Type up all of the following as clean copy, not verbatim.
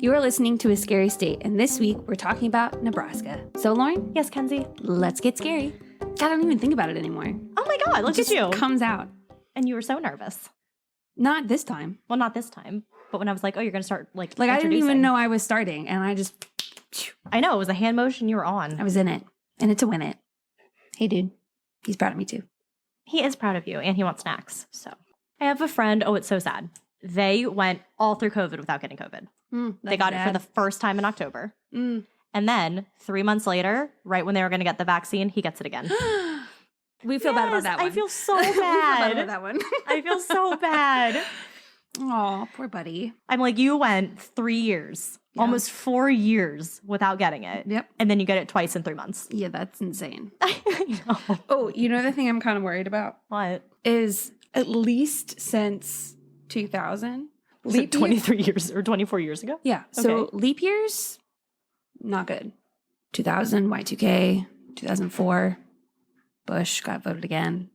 You are listening to A Scary State, and this week we're talking about Nebraska. So, Lauren? Yes, Kenzie? Let's get scary. God, I don't even think about it anymore. Oh my God, look at you. It comes out. And you were so nervous. Not this time. Well, not this time. But when I was like, oh, you're going to start Like, I didn't even know I was starting, and I know, it was a hand motion you were on. I was in it. In it to win it. Hey, dude. He's proud of me, too. He is proud of you, and he wants snacks. So I have a friend. Oh, it's so sad. They went all through COVID without getting COVID. They got it for the first time in October. And then 3 months later, right when they were going to get the vaccine, he gets it again. We feel bad about that one. I feel so bad. We feel bad about that one. I feel so bad. Oh, poor buddy. I'm like, you went 3 years, almost 4 years without getting it. Yep. And then you get it twice in 3 months. Yeah, that's insane. I know. Oh, you know the thing I'm kind of worried about? What? Is at least since 2000. Was it 23 years or 24 years ago? Yeah. So Okay. leap years, not good. 2000, Y2K, 2004, Bush got voted again.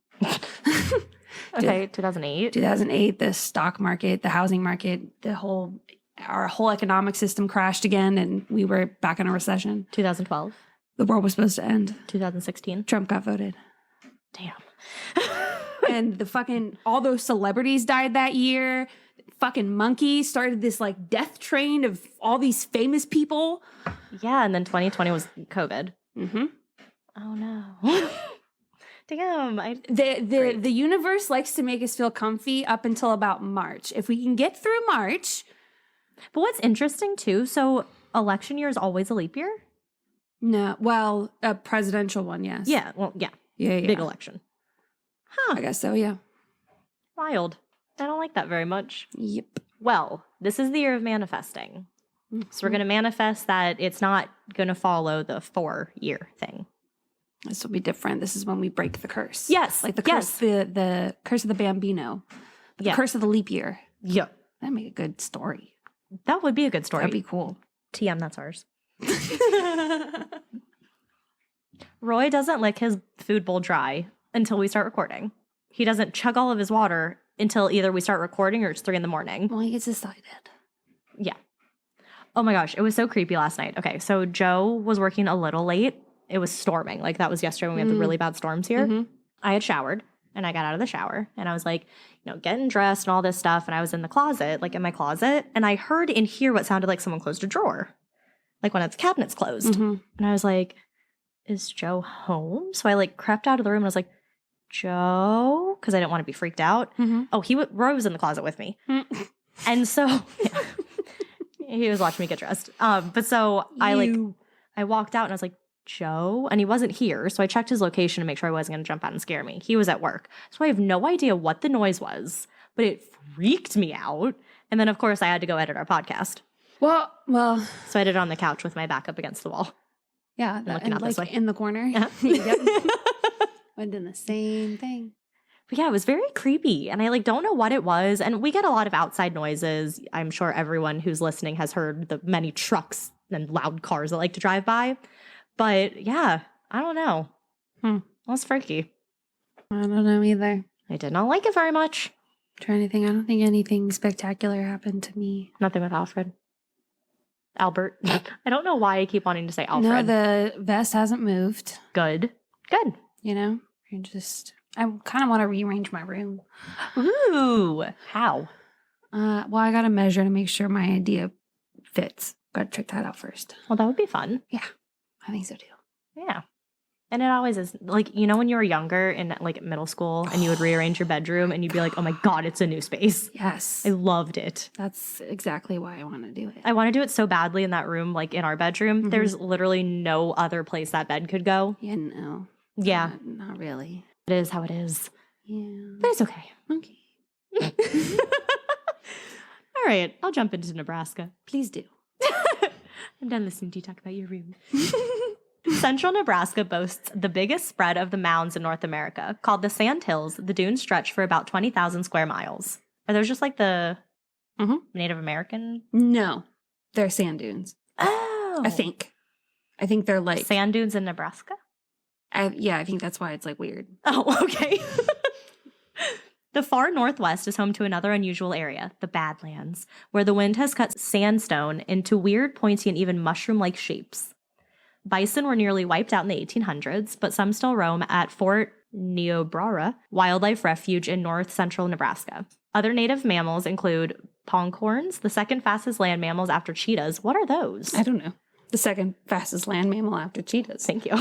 Okay, 2008. 2008, the stock market, the housing market, our whole economic system crashed again, and we were back in a recession. 2012. The world was supposed to end. 2016. Trump got voted. Damn. And all those celebrities died that year. Fucking monkey started this like death train of all these famous people. Yeah, and then 2020 was COVID. Mm-hmm. Oh no. Damn. The universe likes to make us feel comfy up until about March. If we can get through March. But what's interesting too, so election year is always a leap year? No, well, a presidential one, yes. Yeah, well, yeah. Yeah. Big election. Huh. I guess so, yeah. Wild. I don't like that very much. Yep. Well, this is the year of manifesting. So we're going to manifest that it's not going to follow the 4-year thing. This will be different. This is when we break the curse. Yes. Like the curse, the curse of the Bambino. The curse of the leap year. Yeah. That'd make a good story. That would be a good story. That'd be cool. TM, that's ours. Roy doesn't lick his food bowl dry until we start recording. He doesn't chug all of his water until either we start recording or it's 3 a.m. Well, he gets decided. Yeah. Oh my gosh, it was so creepy last night. Okay, so Joe was working a little late. It was storming. Like that was yesterday when we had the really bad storms here. Mm-hmm. I had showered and I got out of the shower and I was like, getting dressed and all this stuff. And I was in the closet, like in my closet. And I heard in here what sounded like someone closed a drawer, like one of the cabinets closed. Mm-hmm. And I was like, is Joe home? So I like crept out of the room and I was like, Joe, because I didn't want to be freaked out. Mm-hmm. Oh, Roy was in the closet with me. Mm-hmm. And so he was watching me get dressed. But so I walked out and I was like, Joe, and he wasn't here. So I checked his location to make sure I wasn't going to jump out and scare me. He was at work. So I have no idea what the noise was, but it freaked me out. And then of course I had to go edit our podcast. Well. So I did it on the couch with my back up against the wall. Yeah. Looking out this way. In the corner. Uh-huh. Yep. I'm doing the same thing. But yeah, it was very creepy. And I don't know what it was. And we get a lot of outside noises. I'm sure everyone who's listening has heard the many trucks and loud cars that like to drive by. But yeah, I don't know. It was freaky. I don't know either. I did not like it very much. Trying to think. I don't think anything spectacular happened to me. Nothing with Alfred. Albert. I don't know why I keep wanting to say Alfred. No, the vest hasn't moved. Good. I kind of want to rearrange my room. Ooh. How? Well, I got to measure to make sure my idea fits. Got to check that out first. Well, that would be fun. Yeah, I think so too. Yeah. And it always is. Like, when you were younger in like middle school and you would rearrange your bedroom and you'd be like, oh my God, it's a new space. Yes. I loved it. That's exactly why I want to do it. I want to do it so badly in that room, like in our bedroom. Mm-hmm. There's literally no other place that bed could go. Yeah, no. Yeah. Not really. It is how it is. Yeah. But it's okay. Okay. All right. I'll jump into Nebraska. Please do. I'm done listening to you talk about your room. Central Nebraska boasts the biggest spread of the mounds in North America. Called the Sand Hills, the dunes stretch for about 20,000 square miles. Are those just like the Native American? No. They're sand dunes. Oh. I think they're like... Sand dunes in Nebraska? I think that's why it's like weird. Oh, okay. The far northwest is home to another unusual area, the Badlands, where the wind has cut sandstone into weird, pointy, and even mushroom-like shapes. Bison were nearly wiped out in the 1800s, but some still roam at Fort Niobrara Wildlife Refuge in north-central Nebraska. Other native mammals include pronghorns, the second fastest land mammals after cheetahs. What are those? I don't know. The second fastest land mammal after cheetahs. Thank you.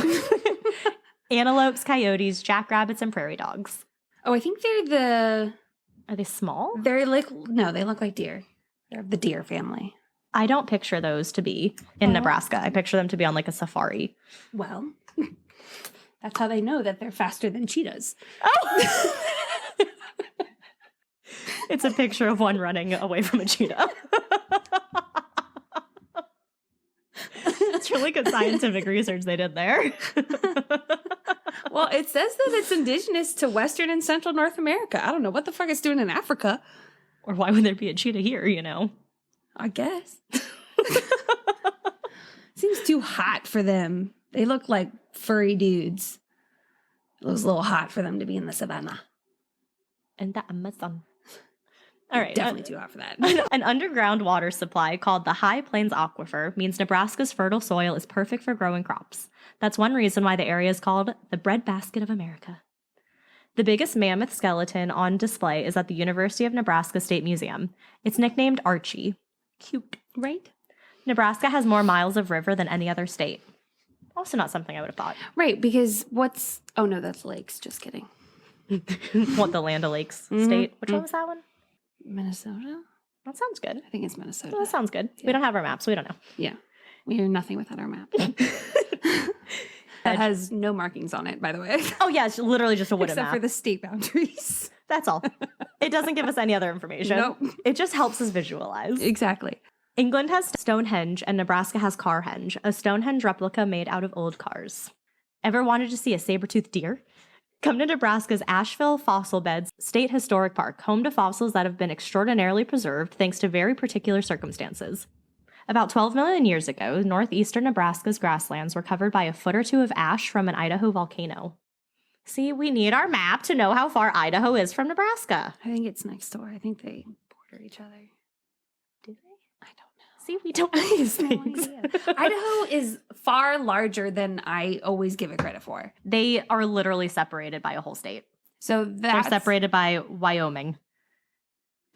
Antelopes, coyotes, jackrabbits, and prairie dogs. Oh, I think they're Are they small? they're like, no, they look like deer. They're the deer family. I don't picture those to be in Well. Nebraska. I picture them to be on like a safari. Well, that's how they know that they're faster than cheetahs. Oh! It's a picture of one running away from a cheetah. It's really good scientific research they did there. Well, it says that it's indigenous to Western and Central North America. I don't know what the fuck it's doing in Africa. Or why would there be a cheetah here, you know? I guess. Seems too hot for them. They look like furry dudes. It looks a little hot for them to be in the savannah. And the Amazon. All right. Definitely too hot for that. An underground water supply called the High Plains Aquifer means Nebraska's fertile soil is perfect for growing crops. That's one reason why the area is called the breadbasket of America. The biggest mammoth skeleton on display is at the University of Nebraska State Museum. It's nicknamed Archie. Cute, right? Nebraska has more miles of river than any other state. Also not something I would have thought. Right, because oh no, that's lakes. Just kidding. What, the Land O'Lakes state? Which one was that one? Minnesota? That sounds good. I think it's Minnesota. That sounds good. Yeah. We don't have our map, so we don't know. Yeah. We are nothing without our map. That has no markings on it, by the way. Oh, yeah, it's literally just a wooden Except map. for the state boundaries. That's all. It doesn't give us any other information. Nope. It just helps us visualize. Exactly. England has Stonehenge and Nebraska has Carhenge, a Stonehenge replica made out of old cars. Ever wanted to see a saber-toothed deer? Come to Nebraska's Asheville Fossil Beds State Historic Park, home to fossils that have been extraordinarily preserved thanks to very particular circumstances. About 12 million years ago, northeastern Nebraska's grasslands were covered by a foot or two of ash from an Idaho volcano. See, we need our map to know how far Idaho is from Nebraska. I think it's next door. I think they border each other. Do they? I don't know. See, we don't know these No things. idea. Idaho is far larger than I always give it credit for. They are literally separated by a whole state. So They're that's separated by Wyoming.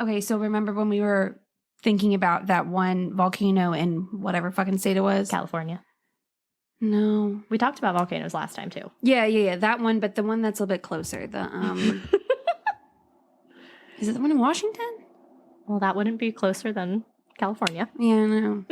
Okay, so remember when we were thinking about that one volcano in whatever fucking state it was? California. No. We talked about volcanoes last time, too. Yeah, that one, but the one that's a little bit closer. The Is it the one in Washington? Well, that wouldn't be closer than California. Yeah, no.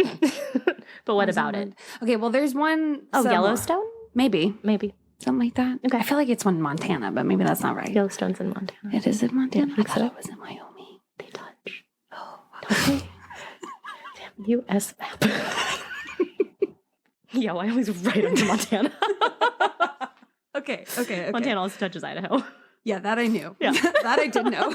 But what about it? Okay, well there's one Oh, somewhere. Yellowstone? Maybe. Maybe. Something like that. Okay. I feel like it's one in Montana, but maybe that's not right. Yellowstone's in Montana. It is in Montana? Yeah, I thought it was in Wyoming. They touch. Oh, Don't they? Damn, U.S. map. Yo, I always right into Montana. Okay. Montana also touches Idaho. Yeah, that I knew. Yeah. That I did know.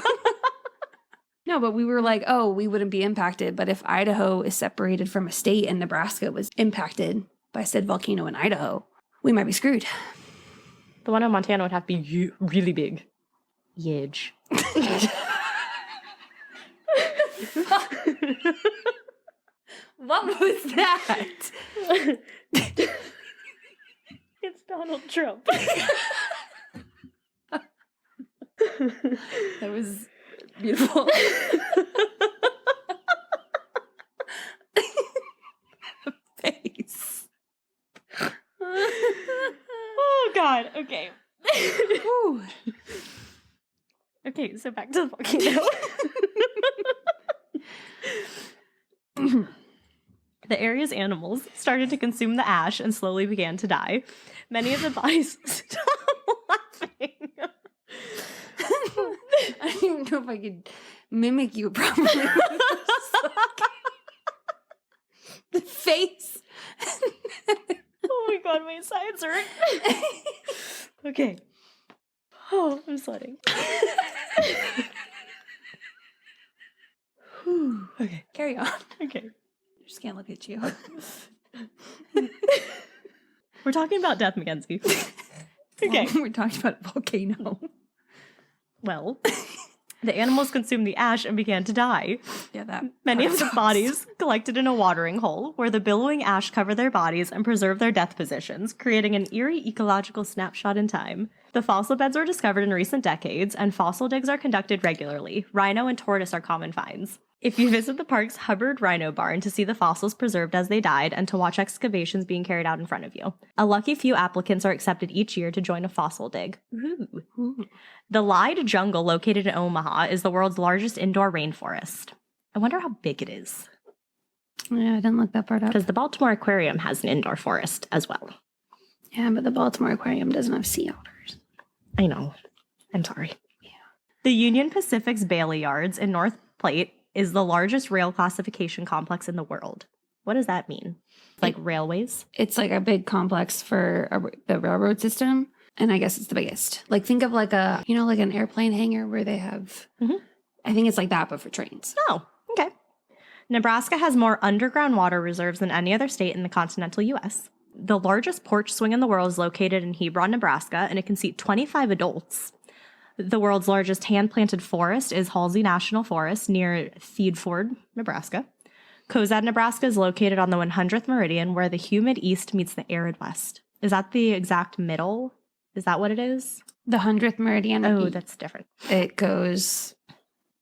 No, but we were like, oh, we wouldn't be impacted. But if Idaho is separated from a state and Nebraska was impacted by said volcano in Idaho, we might be screwed. The one in Montana would have to be really big. Huge. What was that? It's Donald Trump. That was beautiful. Face. Oh, God. Okay. Whew. Okay, so back to the volcano. The area's animals started to consume the ash and slowly began to die. Many of the bodies... Stop laughing. I don't even know if I could mimic you properly. The face. Oh my God, my sides hurt. Okay. Oh, I'm sweating. Whew. Okay. Carry on. Okay. Just can't look at you. We're talking about death, Mackenzie. Okay. We're talking about a volcano. Well, The animals consumed the ash and began to die. Yeah, that. Many of the bodies collected in a watering hole where the billowing ash covered their bodies and preserved their death positions, creating an eerie ecological snapshot in time. The fossil beds were discovered in recent decades, and fossil digs are conducted regularly. Rhino and tortoise are common finds. If you visit the park's Hubbard Rhino Barn to see the fossils preserved as they died and to watch excavations being carried out in front of you. A lucky few applicants are accepted each year to join a fossil dig. Ooh. The Lyde Jungle, located in Omaha, is the world's largest indoor rainforest. I wonder how big it is. Yeah, I didn't look that part up. Because the Baltimore Aquarium has an indoor forest as well. Yeah, but the Baltimore Aquarium doesn't have sea otters. I know. I'm sorry. Yeah. The Union Pacific's Bailey Yards in North Platte is the largest rail classification complex in the world. What does that mean? Like railways? It's like a big complex for the railroad system, and I guess it's the biggest. Like think of like like an airplane hangar where they have, I think it's like that, but for trains. Oh, okay. Nebraska has more underground water reserves than any other state in the continental U.S. The largest porch swing in the world is located in Hebron, Nebraska, and it can seat 25 adults. The world's largest hand-planted forest is Halsey National Forest near Theedford, Nebraska. Cozad, Nebraska is located on the 100th meridian where the humid east meets the arid west. Is that the exact middle? Is that what it is? The 100th meridian. Oh, that's different. It goes,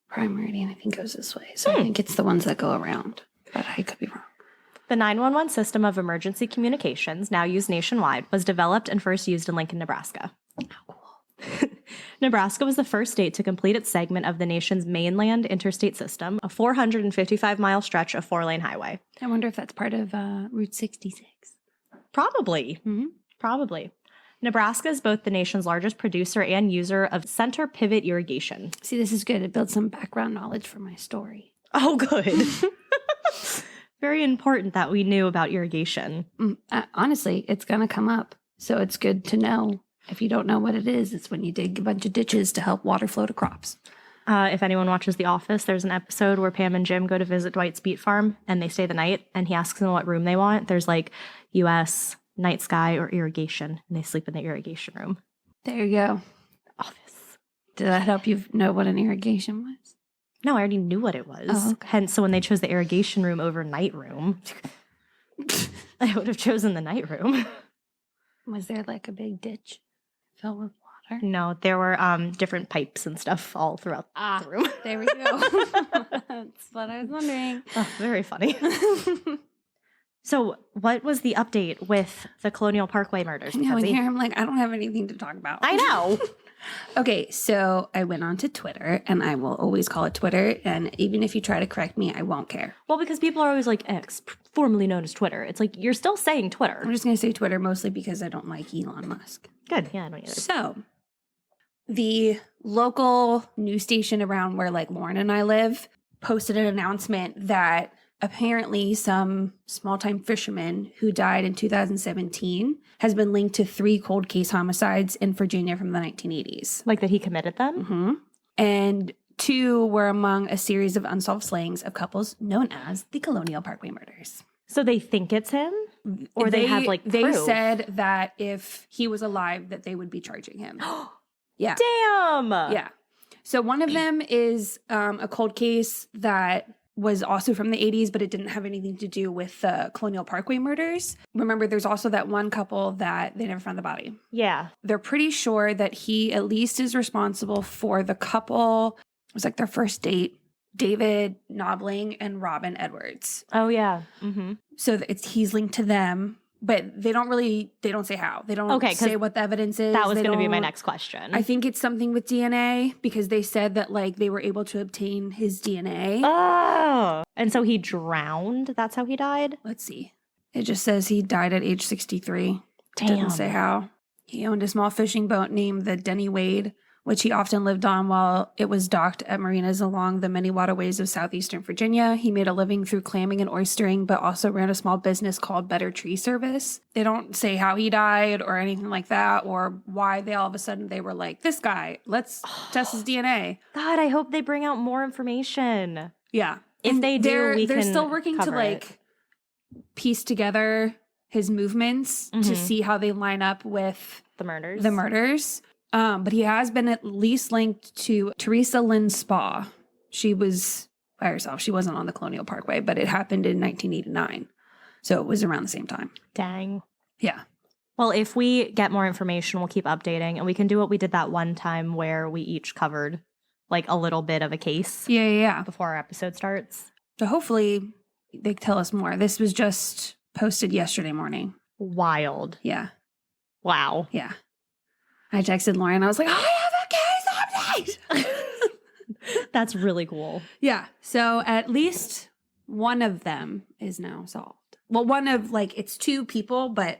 prime meridian I think goes this way. So I think it's the ones that go around, but I could be wrong. The 911 system of emergency communications, now used nationwide, was developed and first used in Lincoln, Nebraska. How cool. Nebraska was the first state to complete its segment of the nation's mainland interstate system, a 455-mile stretch of 4-lane highway. I wonder if that's part of Route 66. Probably. Probably. Nebraska is both the nation's largest producer and user of center pivot irrigation. See, this is good. It builds some background knowledge for my story. Oh, good. Very important that we knew about irrigation. Honestly, it's going to come up. So it's good to know. If you don't know what it is, it's when you dig a bunch of ditches to help water flow to crops. If anyone watches The Office, there's an episode where Pam and Jim go to visit Dwight's beet farm and they stay the night and he asks them what room they want. There's like U.S., night sky, or irrigation, and they sleep in the irrigation room. There you go. Office. Did that help you know what an irrigation was? No, I already knew what it was. Oh, okay. Hence, so when they chose the irrigation room over night room, I would have chosen the night room. Was there like a big ditch filled with water? No, there were different pipes and stuff all throughout the room. There we go. That's what I was wondering. Oh, very funny. So what was the update with the Colonial Parkway murders? I know, and Kenzie? here I'm like, I don't have anything to talk about. I know. Okay, so I went on to Twitter, and I will always call it Twitter, and even if you try to correct me, I won't care. Well, because people are always like X, formerly known as Twitter. It's like, you're still saying Twitter. I'm just going to say Twitter mostly because I don't like Elon Musk. Good. Yeah, I don't either. So, the local news station around where like Lauren and I live posted an announcement that apparently some small-time fisherman who died in 2017 has been linked to 3 cold case homicides in Virginia from the 1980s. Like that he committed them? Mm-hmm. And 2 were among a series of unsolved slayings of couples known as the Colonial Parkway murders. So they think it's him? Or they have like They proof? said that if he was alive, that they would be charging him. Yeah. Damn! Yeah. So one of them is a cold case that was also from the 80s, but it didn't have anything to do with the Colonial Parkway murders. Remember, there's also that one couple that they never found the body. Yeah. They're pretty sure that he at least is responsible for the couple. It was like their first date, David Knobling and Robin Edwards. Oh, yeah. Mm-hmm. So he's linked to them, but they don't say how. They don't say what the evidence is. That was going to be my next question. I think it's something with DNA because they said that like they were able to obtain his DNA. Oh. And so he drowned? That's how he died? Let's see. It just says he died at age 63. Damn. Doesn't say how. He owned a small fishing boat named the Denny Wade, which he often lived on while it was docked at marinas along the many waterways of southeastern Virginia. He made a living through clamming and oystering, but also ran a small business called Better Tree Service. They don't say how he died or anything like that, or why they all of a sudden they were like, this guy, let's test his DNA. God, I hope they bring out more information. Yeah. If they do, they're can still working to cover like it. piece together his movements to see how they line up with The murders. the murders. But he has been at least linked to Teresa Lynn Spa. She was by herself. She wasn't on the Colonial Parkway, but it happened in 1989. So it was around the same time. Dang. Yeah. Well, if we get more information, we'll keep updating. And we can do what we did that one time where we each covered like a little bit of a case. Yeah. Before our episode starts. So hopefully they tell us more. This was just posted yesterday morning. Wild. Yeah. Wow. Yeah. I texted Lauren. I was like, I have a case update. That's really cool. Yeah. So at least one of them is now solved. Well, one of like, it's two people, but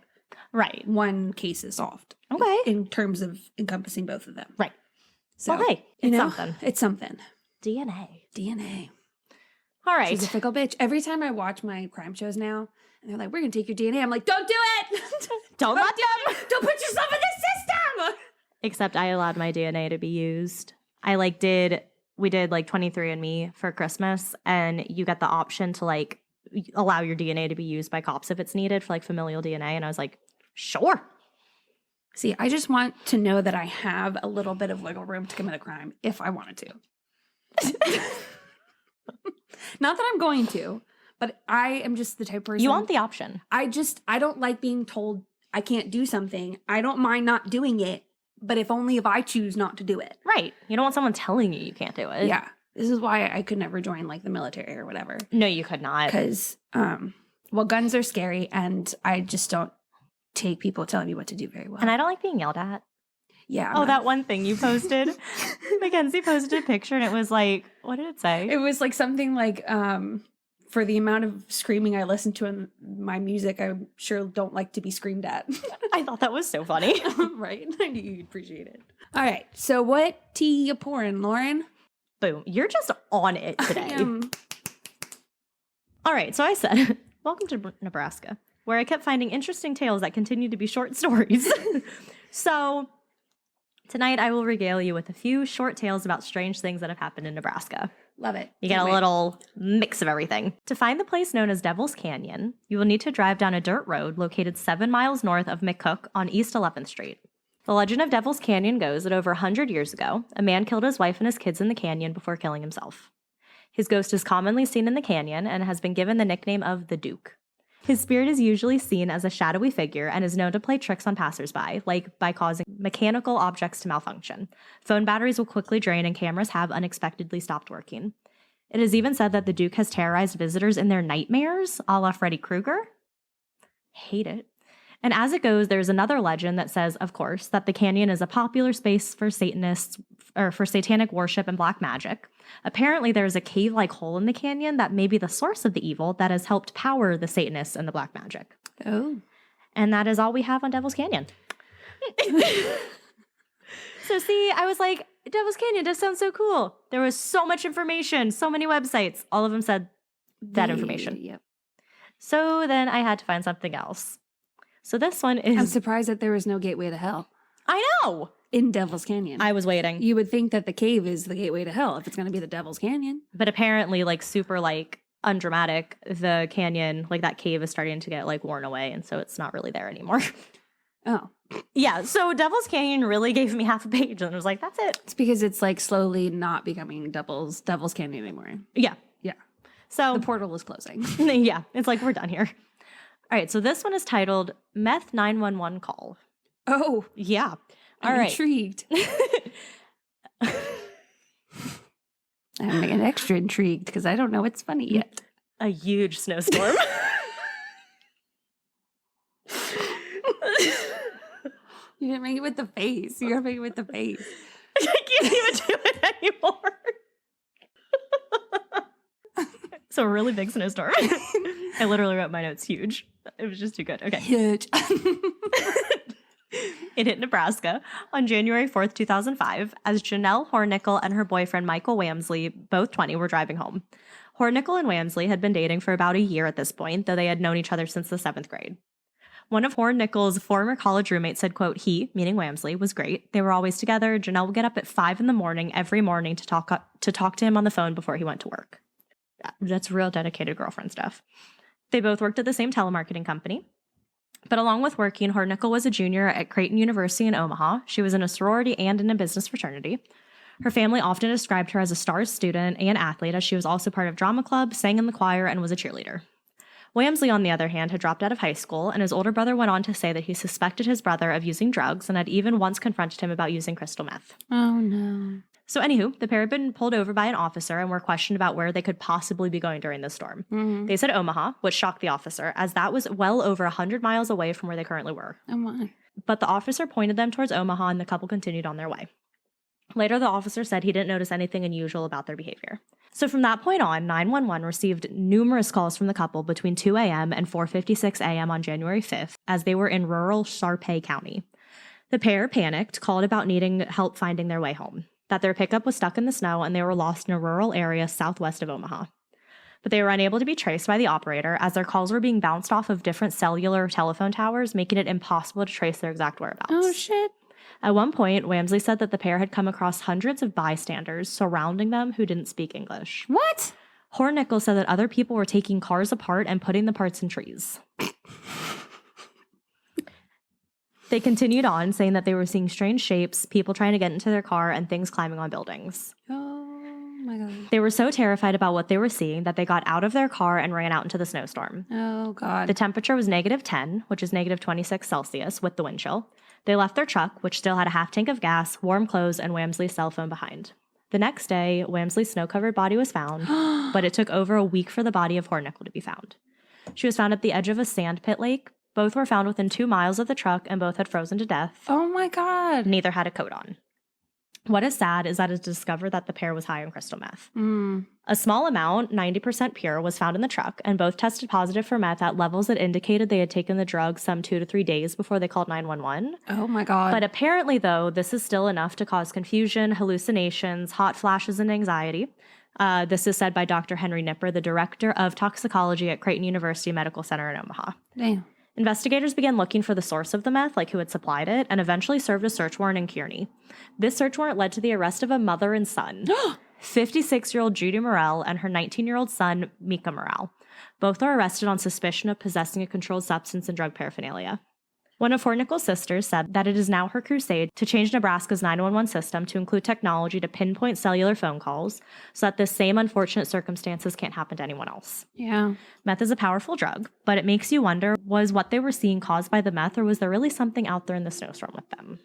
right. One case is solved. Okay. In terms of encompassing both of them. Right. So, well, hey, it's something. It's something. DNA. All right. She's a fickle bitch. Every time I watch my crime shows now, and they're like, we're going to take your DNA. I'm like, don't do it. Don't let them. Don't put yourself in this system. Except I allowed my DNA to be used. We did like 23andMe for Christmas, and you get the option to like allow your DNA to be used by cops if it's needed for like familial DNA. And I was like, sure. See, I just want to know that I have a little bit of wiggle room to commit a crime if I wanted to. Not that I'm going to, but I am just the type of person. You want the option. I don't like being told I can't do something. I don't mind not doing it, but if I choose not to do it. Right. You don't want someone telling you can't do it. Yeah. This is why I could never join like the military or whatever. No, you could not. Because, guns are scary and I just don't take people telling me what to do very well. And I don't like being yelled at. Yeah. That one thing you posted. Mackenzie posted a picture and it was like, what did it say? It was like something like, for the amount of screaming I listen to in my music, I sure don't like to be screamed at. I thought that was so funny. Right? I knew you'd appreciate it. All right. So what tea you pouring, Lauren? Boom. You're just on it today. All right. So I said, welcome to Nebraska, where I kept finding interesting tales that continue to be short stories. So tonight I will regale you with a few short tales about strange things that have happened in Nebraska. Love it. You get a little mix of everything. To find the place known as Devil's Canyon, you will need to drive down a dirt road located 7 miles north of McCook on East 11th Street. The legend of Devil's Canyon goes that over 100 years ago, a man killed his wife and his kids in the canyon before killing himself. His ghost is commonly seen in the canyon and has been given the nickname of the Duke. His spirit is usually seen as a shadowy figure and is known to play tricks on passersby, like by causing mechanical objects to malfunction. Phone batteries will quickly drain and cameras have unexpectedly stopped working. It is even said that the Duke has terrorized visitors in their nightmares, a la Freddy Krueger. Hate it. And as it goes, there's another legend that says, of course, that the canyon is a popular space for Satanists or for satanic worship and black magic. Apparently, there's a cave-like hole in the canyon that may be the source of the evil that has helped power the Satanists and the black magic. Oh. And that is all we have on Devil's Canyon. So see, I was like, Devil's Canyon does sound so cool. There was so much information, so many websites. All of them said that information. Yep. So then I had to find something else. So this one is... I'm surprised that there was no gateway to hell. I know! In Devil's Canyon. I was waiting. You would think that the cave is the gateway to hell if it's going to be the Devil's Canyon. But apparently, like, super, like, undramatic, the canyon, like, that cave is starting to get, like, worn away, and so it's not really there anymore. Oh. Yeah, so Devil's Canyon really gave me half a page, and I was like, that's it. It's because it's, like, slowly not becoming Devil's Canyon anymore. Yeah. Yeah. So... the portal is closing. Yeah, it's like, we're done here. All right, so this one is titled Meth 911 Call. Oh. Yeah. I'm intrigued. I'm extra intrigued because I don't know what's funny yet. A huge snowstorm. You didn't make it with the face. You gotta make it with the face. I can't even do it anymore. So a really big snowstorm. I literally wrote my notes huge. It was just too good. Okay. Huge. It hit Nebraska on January 4th, 2005, as Janelle Hornickel and her boyfriend Michael Wamsley, both 20, were driving home. Hornickel and Wamsley had been dating for about a year at this point, though they had known each other since the 7th grade. One of Hornickel's former college roommates said, quote, he, meaning Wamsley, was great. They were always together. Janelle would get up at 5 a.m. every morning to talk to him on the phone before he went to work. That's real dedicated girlfriend stuff. They both worked at the same telemarketing company. But along with working, Hornickel was a junior at Creighton University in Omaha. She was in a sorority and in a business fraternity. Her family often described her as a star student and athlete, as she was also part of drama club, sang in the choir, and was a cheerleader. Wamsley, on the other hand, had dropped out of high school, and his older brother went on to say that he suspected his brother of using drugs and had even once confronted him about using crystal meth. Oh, no. So anywho, the pair had been pulled over by an officer and were questioned about where they could possibly be going during the storm. Mm-hmm. They said Omaha, which shocked the officer, as that was well over 100 miles away from where they currently were. Oh, my. But the officer pointed them towards Omaha, and the couple continued on their way. Later, the officer said he didn't notice anything unusual about their behavior. So from that point on, 911 received numerous calls from the couple between 2 a.m. and 4:56 a.m. on January 5th, as they were in rural Sarpy County. The pair panicked, called about needing help finding their way home, that their pickup was stuck in the snow and they were lost in a rural area southwest of Omaha. But they were unable to be traced by the operator, as their calls were being bounced off of different cellular telephone towers, making it impossible to trace their exact whereabouts. Oh, shit. At one point, Wamsley said that the pair had come across hundreds of bystanders surrounding them who didn't speak English. What? Hornickel said that other people were taking cars apart and putting the parts in trees. They continued on, saying that they were seeing strange shapes, people trying to get into their car, and things climbing on buildings. Oh, my God. They were so terrified about what they were seeing that they got out of their car and ran out into the snowstorm. Oh, God. The temperature was -10, which is -26 Celsius, with the wind chill. They left their truck, which still had a half tank of gas, warm clothes, and Wamsley's cell phone behind. The next day, Wamsley's snow-covered body was found, but it took over a week for the body of Hornickel to be found. She was found at the edge of a sand pit lake. Both were found within 2 miles of the truck, and both had frozen to death. Oh, my God. Neither had a coat on. What is sad is that it's discovered that the pair was high on crystal meth. A small amount, 90% pure, was found in the truck, and both tested positive for meth at levels that indicated they had taken the drug some 2 to 3 days before they called 911. Oh, my God. But apparently, though, this is still enough to cause confusion, hallucinations, hot flashes, and anxiety. This is said by Dr. Henry Nipper, the director of toxicology at Creighton University Medical Center in Omaha. Damn. Investigators began looking for the source of the meth, like who had supplied it, and eventually served a search warrant in Kearney. This search warrant led to the arrest of a mother and son, 56-year-old Judy Morrell and her 19-year-old son, Mika Morrell. Both are arrested on suspicion of possessing a controlled substance and drug paraphernalia. One of Hornickel's sisters said that it is now her crusade to change Nebraska's 911 system to include technology to pinpoint cellular phone calls so that the same unfortunate circumstances can't happen to anyone else. Yeah. Meth is a powerful drug, but it makes you wonder, was what they were seeing caused by the meth, or was there really something out there in the snowstorm with them?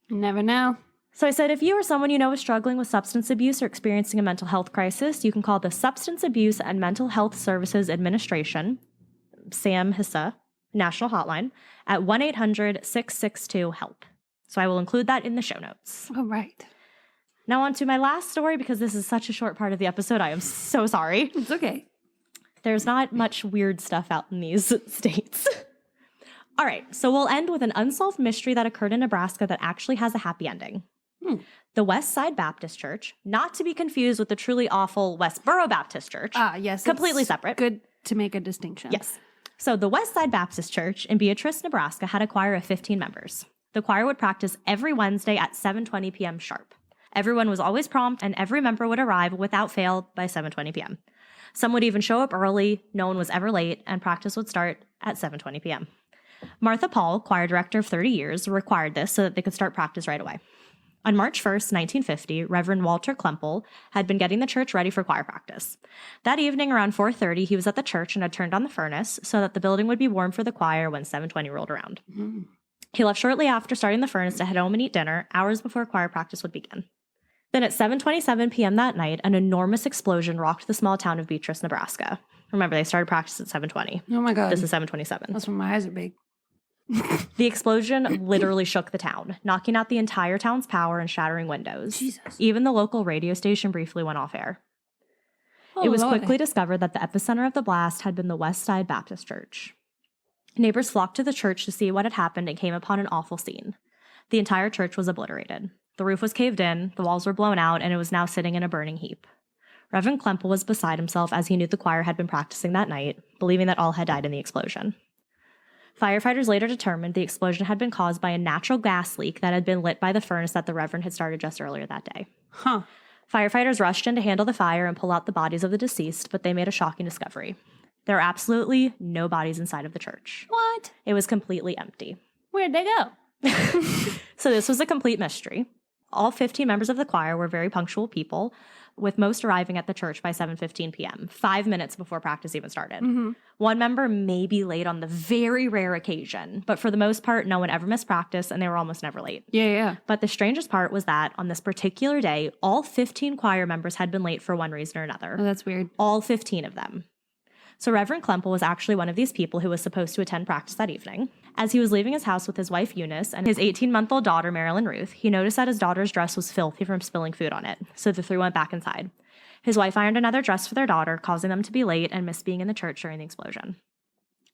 Never know. So I said, if you or someone you know is struggling with substance abuse or experiencing a mental health crisis, you can call the Substance Abuse and Mental Health Services Administration, SAMHSA, National Hotline, at 1-800-662-HELP. So I will include that in the show notes. All right. Now on to my last story, because this is such a short part of the episode. I am so sorry. It's okay. There's not much weird stuff out in these states. All right, so we'll end with an unsolved mystery that occurred in Nebraska that actually has a happy ending. The West Side Baptist Church, not to be confused with the truly awful Westboro Baptist Church. Yes. Completely it's separate. Good to make a distinction. Yes. So the West Side Baptist Church in Beatrice, Nebraska had a choir of 15 members. The choir would practice every Wednesday at 7:20 p.m. sharp. Everyone was always prompt, and every member would arrive without fail by 7:20 p.m. Some would even show up early, no one was ever late, and practice would start at 7:20 p.m. Martha Paul, choir director of 30 years, required this so that they could start practice right away. On March 1st, 1950, Reverend Walter Klempel had been getting the church ready for choir practice. That evening around 4:30, he was at the church and had turned on the furnace so that the building would be warm for the choir when 7:20 rolled around. He left shortly after starting the furnace to head home and eat dinner, hours before choir practice would begin. Then at 7:27 p.m. that night, an enormous explosion rocked the small town of Beatrice, Nebraska. Remember, they started practice at 7:20. Oh, my God. This is 7:27. That's when my eyes are big. The explosion literally shook the town, knocking out the entire town's power and shattering windows. Jesus. Even the local radio station briefly went off air. Oh, It was Lord. quickly discovered that the epicenter of the blast had been the West Side Baptist Church. Neighbors flocked to the church to see what had happened and came upon an awful scene. The entire church was obliterated. The roof was caved in, the walls were blown out, and it was now sitting in a burning heap. Reverend Klempel was beside himself as he knew the choir had been practicing that night, believing that all had died in the explosion. Firefighters later determined the explosion had been caused by a natural gas leak that had been lit by the furnace that the Reverend had started just earlier that day. Firefighters rushed in to handle the fire and pull out the bodies of the deceased, but they made a shocking discovery. There are absolutely no bodies inside of the church. What? It was completely empty. Where'd they go? So this was a complete mystery. All 15 members of the choir were very punctual people, with most arriving at the church by 7:15 p.m., 5 minutes before practice even started. Mm-hmm. One member may be late on the very rare occasion, but for the most part, no one ever missed practice, and they were almost never late. Yeah. But the strangest part was that on this particular day, all 15 choir members had been late for one reason or another. Oh, that's weird. All 15 of them. So Reverend Klempel was actually one of these people who was supposed to attend practice that evening. As he was leaving his house with his wife Eunice and his 18-month-old daughter Marilyn Ruth, he noticed that his daughter's dress was filthy from spilling food on it, so the three went back inside. His wife ironed another dress for their daughter, causing them to be late and miss being in the church during the explosion.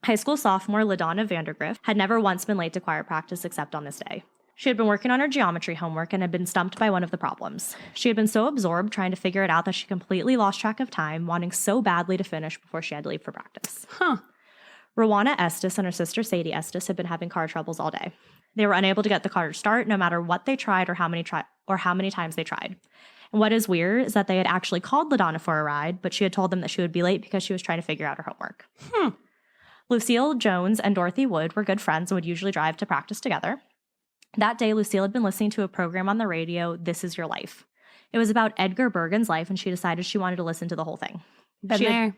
High school sophomore LaDonna Vandergrift had never once been late to choir practice except on this day. She had been working on her geometry homework and had been stumped by one of the problems. She had been so absorbed trying to figure it out that she completely lost track of time, wanting so badly to finish before she had to leave for practice. Rowana Estes and her sister Sadie Estes had been having car troubles all day. They were unable to get the car to start no matter what they tried or how many times they tried. And what is weird is that they had actually called LaDonna for a ride, but she had told them that she would be late because she was trying to figure out her homework. Lucille Jones and Dorothy Wood were good friends and would usually drive to practice together. That day, Lucille had been listening to a program on the radio, This Is Your Life. It was about Edgar Bergen's life, and she decided she wanted to listen to the whole thing. Right.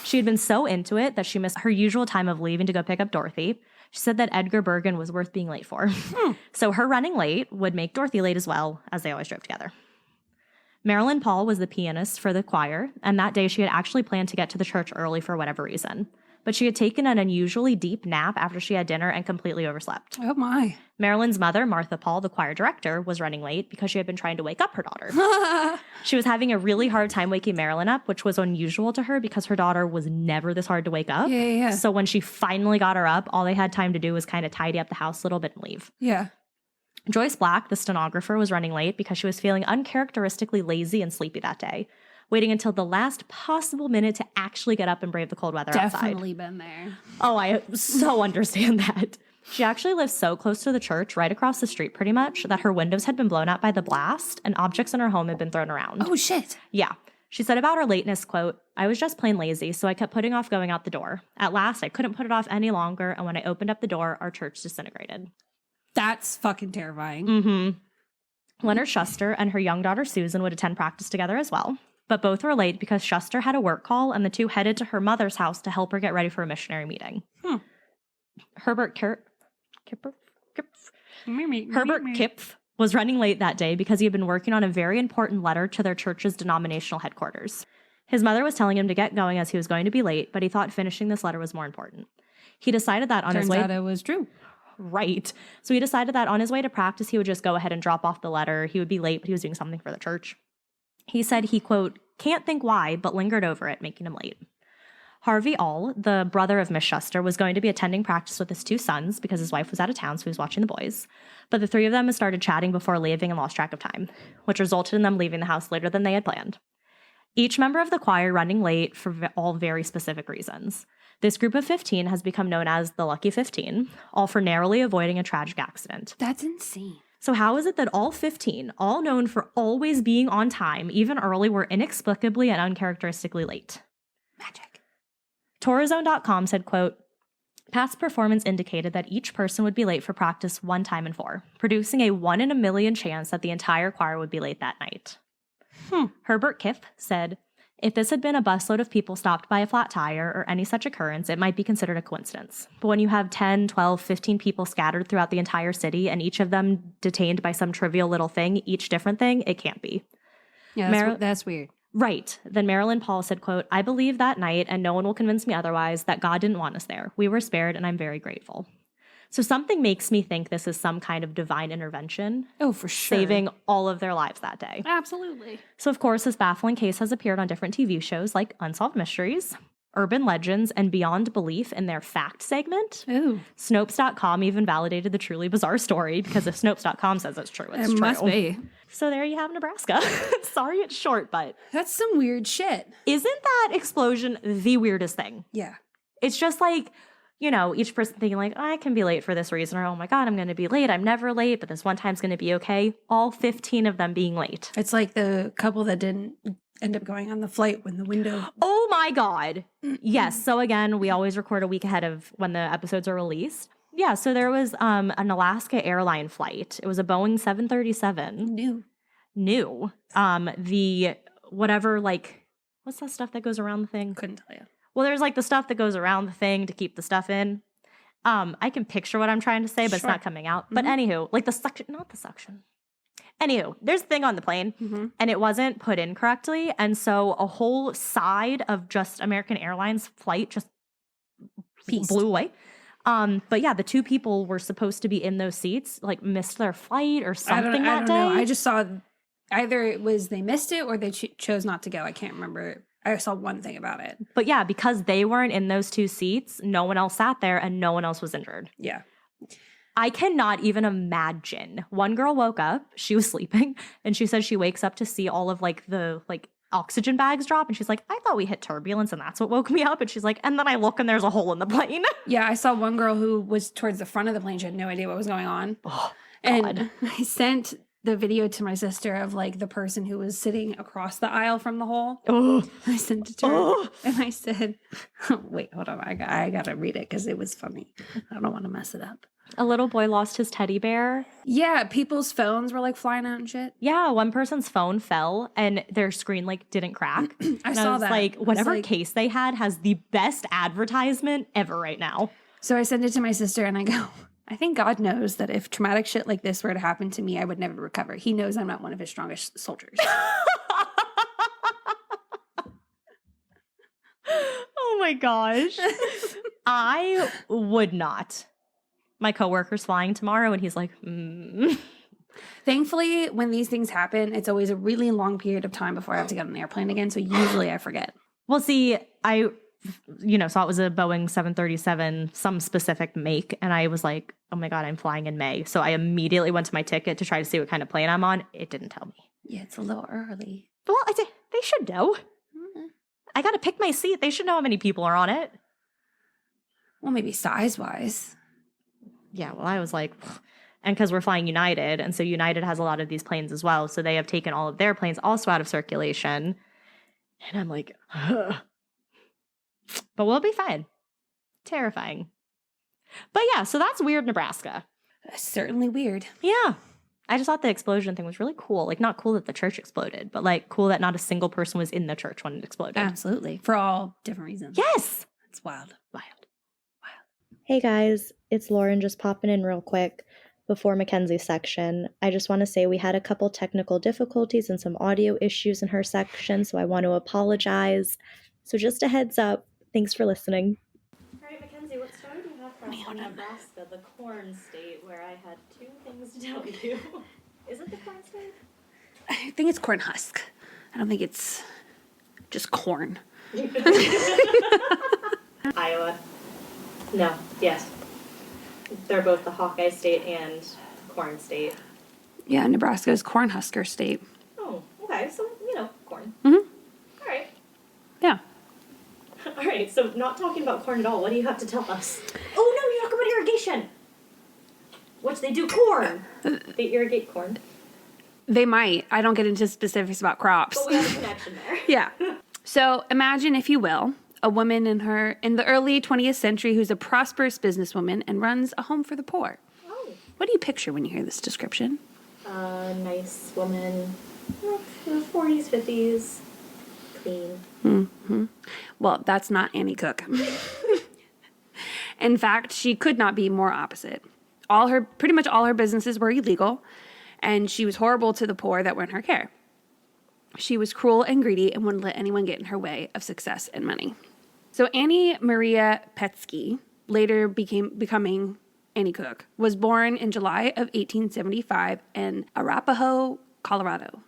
She had been so into it that she missed her usual time of leaving to go pick up Dorothy. She said that Edgar Bergen was worth being late for. So her running late would make Dorothy late as well, as they always drove together. Marilyn Paul was the pianist for the choir, and that day she had actually planned to get to the church early for whatever reason. But she had taken an unusually deep nap after she had dinner and completely overslept. Oh, my. Marilyn's mother, Martha Paul, the choir director, was running late because she had been trying to wake up her daughter. She was having a really hard time waking Marilyn up, which was unusual to her because her daughter was never this hard to wake up. Yeah. So when she finally got her up, all they had time to do was kind of tidy up the house a little bit and leave. Yeah. Joyce Black, the stenographer, was running late because she was feeling uncharacteristically lazy and sleepy that day, waiting until the last possible minute to actually get up and brave the cold weather outside. Definitely been there. Oh, I so understand that. She actually lives so close to the church, right across the street pretty much, that her windows had been blown out by the blast and objects in her home had been thrown around. Oh, shit. Yeah. She said about her lateness, quote, "I was just plain lazy, so I kept putting off going out the door. At last, I couldn't put it off any longer, and when I opened up the door, our church disintegrated." That's fucking terrifying. Mm-hmm. Leonard Schuster and her young daughter Susan would attend practice together as well, but both were late because Schuster had a work call and the two headed to her mother's house to help her get ready for a missionary meeting. Herbert Kipf was running late that day because he had been working on a very important letter to their church's denominational headquarters. His mother was telling him to get going as he was going to be late, but he thought finishing this letter was more important. He decided that on his way... Turns out it was true. Right. So he decided that on his way to practice, he would just go ahead and drop off the letter. He would be late, but he was doing something for the church. He said he, quote, "can't think why, but lingered over it, making him late." Harvey All, the brother of Miss Schuster, was going to be attending practice with his two sons because his wife was out of town, so he was watching the boys. But the three of them started chatting before leaving and lost track of time, which resulted in them leaving the house later than they had planned. Each member of the choir running late for all very specific reasons. This group of 15 has become known as the Lucky 15, all for narrowly avoiding a tragic accident. That's insane. So how is it that all 15, all known for always being on time, even early, were inexplicably and uncharacteristically late? Magic. Torazone.com said, quote, "Past performance indicated that each person would be late for practice one time in 4, producing a 1 in a million chance that the entire choir would be late that night." Herbert Kiff said, "If this had been a busload of people stopped by a flat tire or any such occurrence, it might be considered a coincidence. But when you have 10, 12, 15 people scattered throughout the entire city and each of them detained by some trivial little thing, each different thing, it can't be." Yeah, that's weird. Right. Then Marilyn Paul said, quote, "I believe that night, and no one will convince me otherwise, that God didn't want us there. We were spared, and I'm very grateful." So something makes me think this is some kind of divine intervention. Oh, for sure. Saving all of their lives that day. Absolutely. So, of course, this baffling case has appeared on different TV shows like Unsolved Mysteries, Urban Legends, and Beyond Belief in their Fact segment. Ooh. Snopes.com even validated the truly bizarre story because if Snopes.com says it's true, it's true. It must be. So there you have Nebraska. Sorry it's short, but... That's some weird shit. Isn't that explosion the weirdest thing? Yeah. It's just like... you know, each person thinking like, I can be late for this reason, or oh my God, I'm going to be late. I'm never late, but this one time's going to be okay. All 15 of them being late. It's like the couple that didn't End up going on the flight when the window. Oh my God. Yes. So again, we always record a week ahead of when the episodes are released. Yeah. So there was an Alaska airline flight. It was a Boeing 737. New. The whatever, like, what's that stuff that goes around the thing? Couldn't tell you. Well, there's like the stuff that goes around the thing to keep the stuff in. I can picture what I'm trying to say, but it's not coming out. But anywho, like the suction, not the suction. Anywho, there's a thing on the plane and it wasn't put in correctly. And so a whole side of just American Airlines flight just blew away. But yeah, the two people were supposed to be in those seats, like missed their flight or something that day. Know. I just saw either it was they missed it or they chose not to go. I can't remember. I saw one thing about it. But yeah, because they weren't in those two seats, no one else sat there and no one else was injured. Yeah. I cannot even imagine. One girl woke up, she was sleeping, and she said she wakes up to see all of like the oxygen bags drop, and she's like, I thought we hit turbulence and that's what woke me up. And she's like, and then I look and there's a hole in the plane. Yeah, I saw one girl who was towards the front of the plane. She had no idea what was going on. Oh, and I sent the video to my sister of like the person who was sitting across the aisle from the hole. Oh. I sent it to her and I said, wait, hold on. I gotta read it because it was funny. I don't want to mess it up. A little boy lost his teddy bear. Yeah, people's phones were like flying out and shit. Yeah, one person's phone fell and their screen like didn't crack. I saw that. Like, whatever case they had has the best advertisement ever right now. So I sent it to my sister and I go, I think God knows that if traumatic shit like this were to happen to me, I would never recover. He knows I'm not one of his strongest soldiers. Oh my gosh. I would not. My coworker's flying tomorrow and he's like, Thankfully, when these things happen, it's always a really long period of time before I have to get on an airplane again. So usually I forget. Well, see, I saw it was a Boeing 737, some specific make. And I was like, oh my God, I'm flying in May. So I immediately went to my ticket to try to see what kind of plane I'm on. It didn't tell me. Yeah, it's a little early. Well, they should know. I got to pick my seat. They should know how many people are on it. Well, maybe size-wise. Yeah, well, I was like, and because we're flying United, and so United has a lot of these planes as well, so they have taken all of their planes also out of circulation. And I'm like, ugh. But we'll be fine. Terrifying. But yeah, so that's weird, Nebraska. That's certainly weird. Yeah. I just thought the explosion thing was really cool. Like, not cool that the church exploded, but like cool that not a single person was in the church when it exploded. Absolutely. For all different reasons. Yes. It's wild. Wild. Hey guys, it's Lauren just popping in real quick before Mackenzie's section. I just want to say we had a couple technical difficulties and some audio issues in her section, so I want to apologize. So just a heads up. Thanks for listening. All right, Mackenzie, what story do you have for us on Nebraska, the corn state, where I had two things to tell you? Is it the corn state? I think it's corn husk. I don't think it's just corn. Iowa. No, yes. They're both the Hawkeye state and corn state. Yeah, Nebraska's corn husker state. Oh, okay. So, corn. Mm-hmm. All right. Yeah. All right. So, not talking about corn at all. What do you have to tell us? Oh, no, you talk about irrigation. Which they do corn. They irrigate corn. They might. I don't get into specifics about crops. But we have a connection there. Yeah. So imagine, if you will, a woman in the early 20th century who's a prosperous businesswoman and runs a home for the poor. Oh. What do you picture when you hear this description? Nice woman. 40s, 50s. Clean. Mm-hmm. Well, that's not Annie Cook. In fact, she could not be more opposite. Pretty much all her businesses were illegal, and she was horrible to the poor that were in her care. She was cruel and greedy and wouldn't let anyone get in her way of success and money. So Annie Maria Petsky, later becoming Annie Cook, was born in July of 1875 in Arapahoe, Colorado.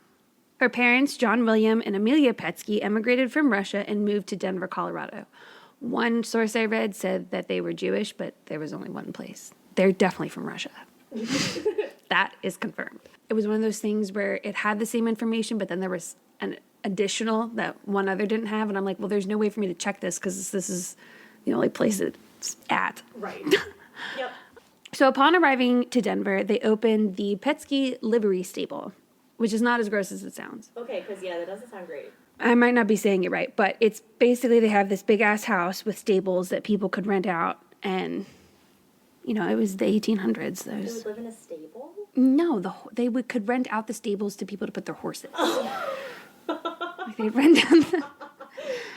Her parents, John William and Amelia Petsky, emigrated from Russia and moved to Denver, Colorado. One source I read said that they were Jewish, but there was only one place. They're definitely from Russia. That is confirmed. It was one of those things where it had the same information, but then there was an additional that one other didn't have. And I'm like, well, there's no way for me to check this because this is the only place it's at. Right. Yep. So upon arriving to Denver, they opened the Petsky Livery Stable, which is not as gross as it sounds. Okay, because, that doesn't sound great. I might not be saying it right, but it's basically they have this big ass house with stables that people could rent out, and it was the 1800s. They would live in a stable? No, could rent out the stables to people to put their horses. Like they'd rent out.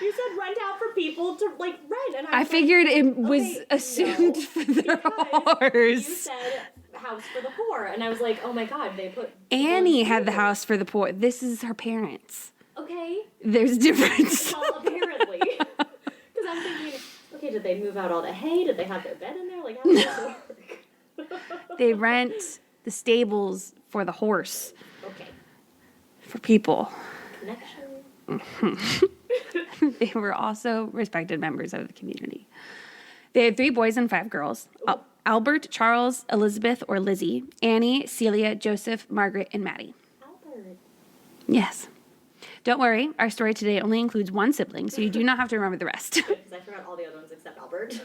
You said rent out for people to rent, and I figured it was assumed for their horse. You said house for the poor, and I was like, oh my god, they put. Annie had the house for the poor. This is her parents. Okay. There's a difference. Well, apparently, because I'm thinking, okay, did they move out all the hay? Did they have their bed in there? Like, how does that work? They rent the stables for the horse. Okay. For people. Connection. They were also respected members of the community. They had 3 boys and 5 girls. Albert, Charles, Elizabeth, or Lizzie, Annie, Celia, Joseph, Margaret, and Maddie. Albert. Yes. Don't worry, our story today only includes 1 sibling, so you do not have to remember the rest. Because I forgot all the other ones except Albert.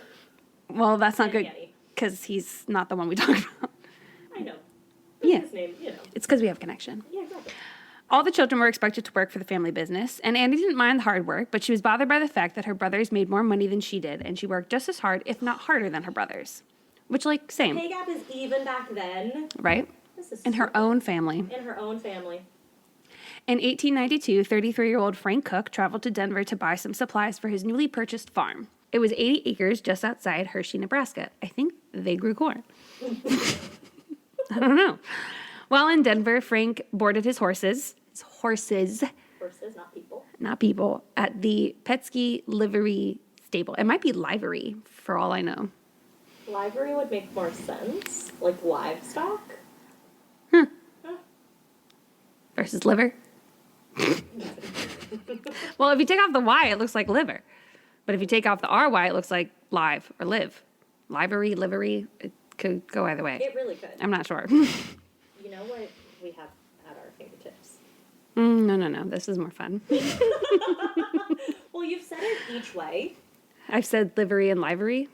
Well, that's not And good, because he's not the one we talk about. I know. But Yeah. his name, It's because we have connection. Yeah, exactly. All the children were expected to work for the family business, and Annie didn't mind the hard work, but she was bothered by the fact that her brothers made more money than she did, and she worked just as hard, if not harder, than her brothers. Which, same. Pay gap is even back then. Right? This is In her own family. In her own family. In 1892, 33-year-old Frank Cook traveled to Denver to buy some supplies for his newly purchased farm. It was 80 acres just outside Hershey, Nebraska. I think they grew corn. I don't know. While in Denver, Frank boarded his horses, Horses, not people. not people, at the Petsky Livery Stable. It might be livery, for all I know. Livery would make more sense. Like livestock? Versus liver. Well, if you take off the Y, it looks like liver. But if you take off the RY, it looks like live or live. Livery, livery, it could go either way. It really could. I'm not sure. You know what we have at our fingertips? No. This is more fun. Well, you've said it each way. I've said livery and livery.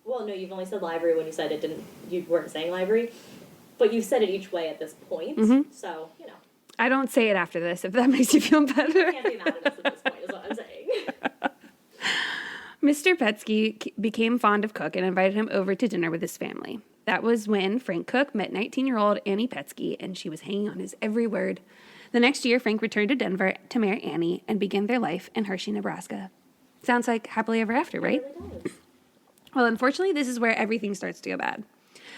Well, no, you've only said livery when you said it didn't. You weren't saying livery, but you've said it each way at this point. So I don't say it after this, if that makes you feel better. I can't be mad at us at this point, is what I'm saying. Mr. Petsky became fond of Cook and invited him over to dinner with his family. That was when Frank Cook met 19-year-old Annie Petsky, and she was hanging on his every word. The next year, Frank returned to Denver to marry Annie and begin their life in Hershey, Nebraska. Sounds like happily ever after, right? It really does. Well, unfortunately, this is where everything starts to go bad.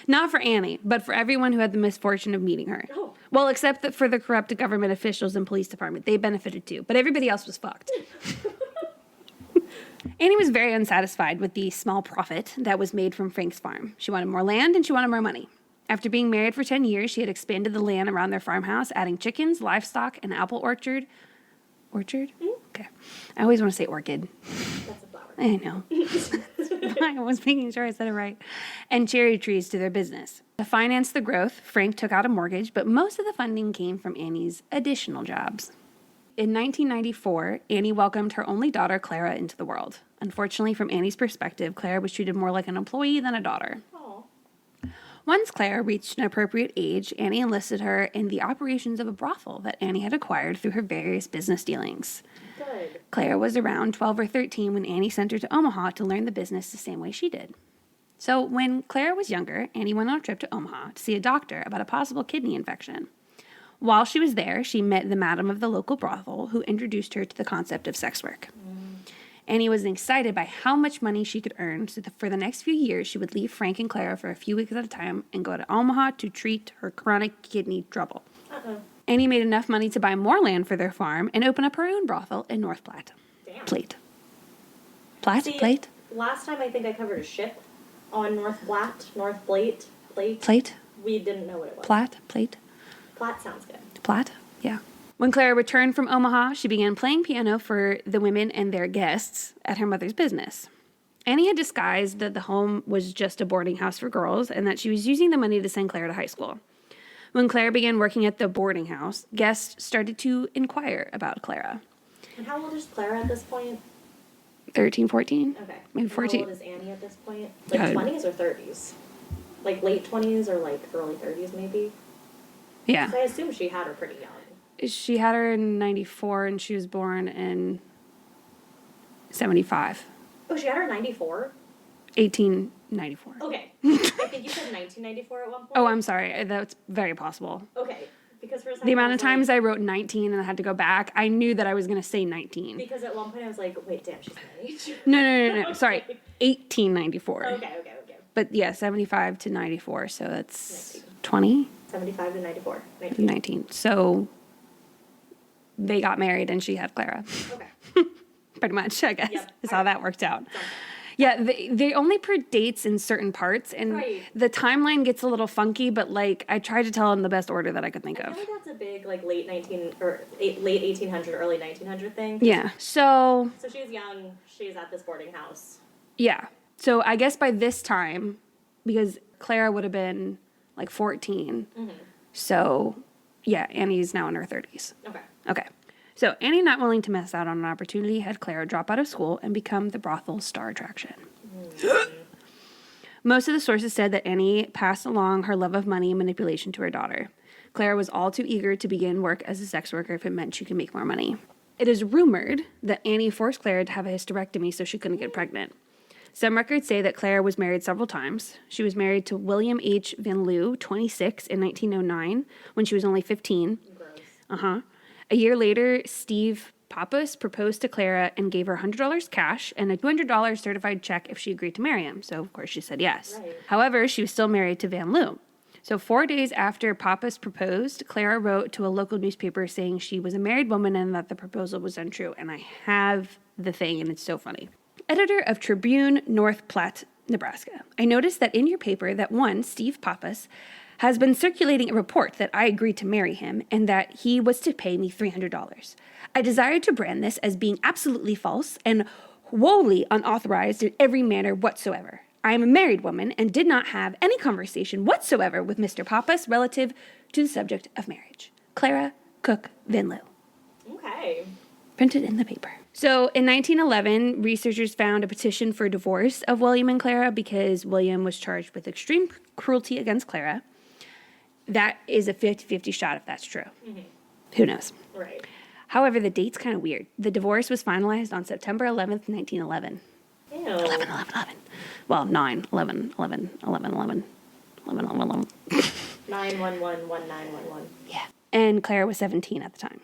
Not for Annie, but for everyone who had the misfortune of meeting her. Oh. Well, except that for the corrupt government officials and police department. They benefited too, but everybody else was fucked. Annie was very unsatisfied with the small profit that was made from Frank's farm. She wanted more land and she wanted more money. After being married for 10 years, she had expanded the land around their farmhouse, adding chickens, livestock, an apple orchard. Orchard? Okay. I always want to say orchid. That's a flower. I know. I was making sure I said it right. And cherry trees to their business. To finance the growth, Frank took out a mortgage, but most of the funding came from Annie's additional jobs. In 1994, Annie welcomed her only daughter, Clara, into the world. Unfortunately, from Annie's perspective, Clara was treated more like an employee than a daughter. Aw. Once Clara reached an appropriate age, Annie enlisted her in the operations of a brothel that Annie had acquired through her various business dealings. Good. Clara was around 12 or 13 when Annie sent her to Omaha to learn the business the same way she did. So when Clara was younger, Annie went on a trip to Omaha to see a doctor about a possible kidney infection. While she was there, she met the madam of the local brothel who introduced her to the concept of sex work. Annie was excited by how much money she could earn, so for the next few years, she would leave Frank and Clara for a few weeks at a time and go to Omaha to treat her chronic kidney trouble. Annie made enough money to buy more land for their farm and open up her own brothel in North Platte. Damn. Plate. See, Plate? Last time I think I covered a ship on North Plate. Plate? We didn't know what it was. Plate? Platte sounds good. Platte? Yeah. When Clara returned from Omaha, she began playing piano for the women and their guests at her mother's business. Annie had disguised that the home was just a boarding house for girls and that she was using the money to send Clara to high school. When Clara began working at the boarding house, guests started to inquire about Clara. And how old is Clara at this point? 13, 14? Okay. Maybe 14. How old is Annie at this point? Like God. 20s or 30s? Like late 20s or like early 30s maybe? Yeah. 'Cause I assume she had her pretty young. She had her in 94 and she was born in 75. Oh, she had her in 94? 1894. Okay. I think you said 1994 at one point. Oh, I'm sorry. That's very possible. Okay. Because for a second, The amount of times I wrote 19 and I had to go back, I knew that I was going to say 19. Because at one point I was like, wait, damn, she's my age. No. Okay. Sorry. 1894. Okay. But yeah, 75 to 94. So that's 20? 75 to 94. 19. So they got married and she had Clara. Okay. Pretty much, I guess, Yep. is how that worked out. Yeah, they only predates in certain parts, and Right. the timeline gets a little funky, but, like, I tried to tell in the best order that I could think I of. feel like that's a big, like, late 1800, early 1900 thing. Yeah, so So she was young. She was at this boarding house. yeah. So I guess by this time, because Clara would have been, like, 14, so, yeah, Annie's now in her 30s. Okay. So Annie, not willing to miss out on an opportunity, had Clara drop out of school and become the brothel's star attraction. Most of the sources said that Annie passed along her love of money and manipulation to her daughter. Clara was all too eager to begin work as a sex worker if it meant she could make more money. It is rumored that Annie forced Clara to have a hysterectomy so she couldn't get pregnant. Some records say that Clara was married several times. She was married to William H. Van Loo, 26, in 1909, when she was only 15. Gross. A year later, Steve Pappas proposed to Clara and gave her $100 cash and a $200 certified check if she agreed to marry him. So, of course, she said yes. Right. However, she was still married to Van Loo. So 4 days after Pappas proposed, Clara wrote to a local newspaper saying she was a married woman and that the proposal was untrue. And I have the thing, and it's so funny. Editor of Tribune, North Platte, Nebraska. I noticed that in your paper that one, Steve Pappas, has been circulating a report that I agreed to marry him and that he was to pay me $300. I desired to brand this as being absolutely false and wholly unauthorized in every manner whatsoever. I am a married woman and did not have any conversation whatsoever with Mr. Pappas relative to the subject of marriage. Clara Cook Van Loo. Okay. Printed in the paper. So in 1911, researchers found a petition for divorce of William and Clara because William was charged with extreme cruelty against Clara. That is a 50-50 shot if that's true. Who knows? Right. However, the date's kind of weird. The divorce was finalized on September 11th, 1911. Ew. 11. Well, 9, 11. 9111911. Yeah. And Clara was 17 at the time.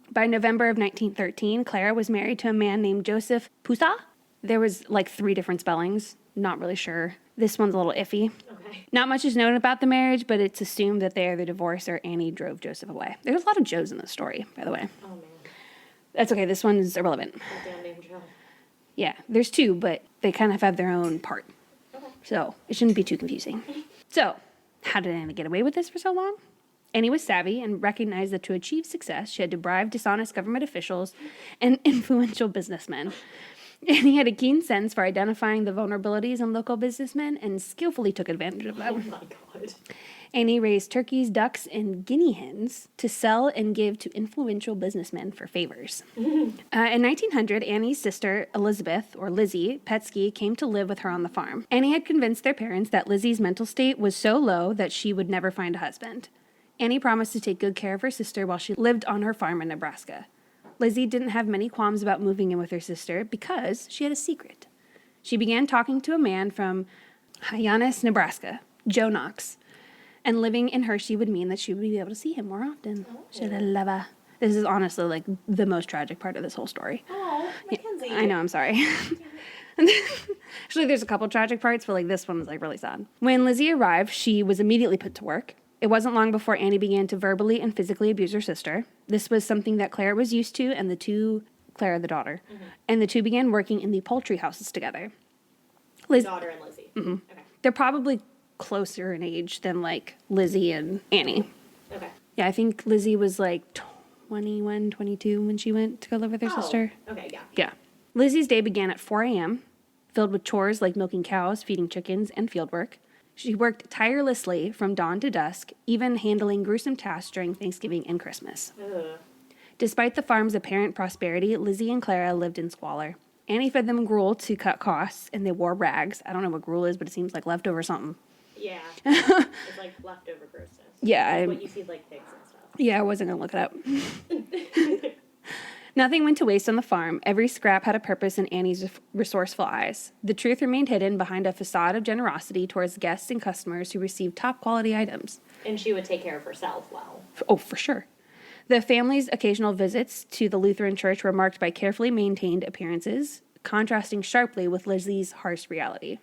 By November of 1913, Clara was married to a man named Joseph Poussa. There was like 3 different spellings. Not really sure. This one's a little iffy. Okay. Not much is known about the marriage, but it's assumed that they are the divorce or Annie drove Joseph away. There's a lot of Joes in this story, by the way. Oh man. That's okay. This one's irrelevant. That damn name Joe. Yeah, there's 2, but they kind of have their own part. Okay. So it shouldn't be too confusing. So, how did Annie get away with this for so long? Annie was savvy and recognized that to achieve success, she had to bribe dishonest government officials and influential businessmen. Annie had a keen sense for identifying the vulnerabilities in local businessmen and skillfully took advantage of Oh them. my god. Annie raised turkeys, ducks, and guinea hens to sell and give to influential businessmen for favors. In 1900, Annie's sister, Elizabeth, or Lizzie, Petsky, came to live with her on the farm. Annie had convinced their parents that Lizzie's mental state was so low that she would never find a husband. Annie promised to take good care of her sister while she lived on her farm in Nebraska. Lizzie didn't have many qualms about moving in with her sister because she had a secret. She began talking to a man from Hyannis, Nebraska, Joe Knox, and living in Hershey would mean that she would be able to see him more often. Sha-la-la-la. This is honestly like the most tragic part of this whole story. Oh, Mackenzie. I know, I'm sorry. Actually, there's a couple tragic parts, but like this one was like really sad. When Lizzie arrived, she was immediately put to work. It wasn't long before Annie began to verbally and physically abuse her sister. This was something that Clara was used to, and Clara the daughter, and the two began working in the poultry houses together. Daughter and Lizzie. Okay. They're probably closer in age than like Lizzie and Annie. Okay. Yeah, I think Lizzie was like 21, 22 when she went to go live with her sister. Okay, yeah. Yeah. Lizzie's day began at 4 a.m., filled with chores like milking cows, feeding chickens, and field work. She worked tirelessly from dawn to dusk, even handling gruesome tasks during Thanksgiving and Christmas. Ugh. Despite the farm's apparent prosperity, Lizzie and Clara lived in squalor. Annie fed them gruel to cut costs, and they wore rags. I don't know what gruel is, but it seems like leftover something. Yeah. It's like leftover grossness. Yeah. What you feed like pigs and stuff. Yeah, I wasn't going to look it up. Nothing went to waste on the farm. Every scrap had a purpose in Annie's resourceful eyes. The truth remained hidden behind a facade of generosity towards guests and customers who received top-quality items. And she would take care of herself well. Oh, for sure. The family's occasional visits to the Lutheran church were marked by carefully maintained appearances, contrasting sharply with Lizzie's harsh reality.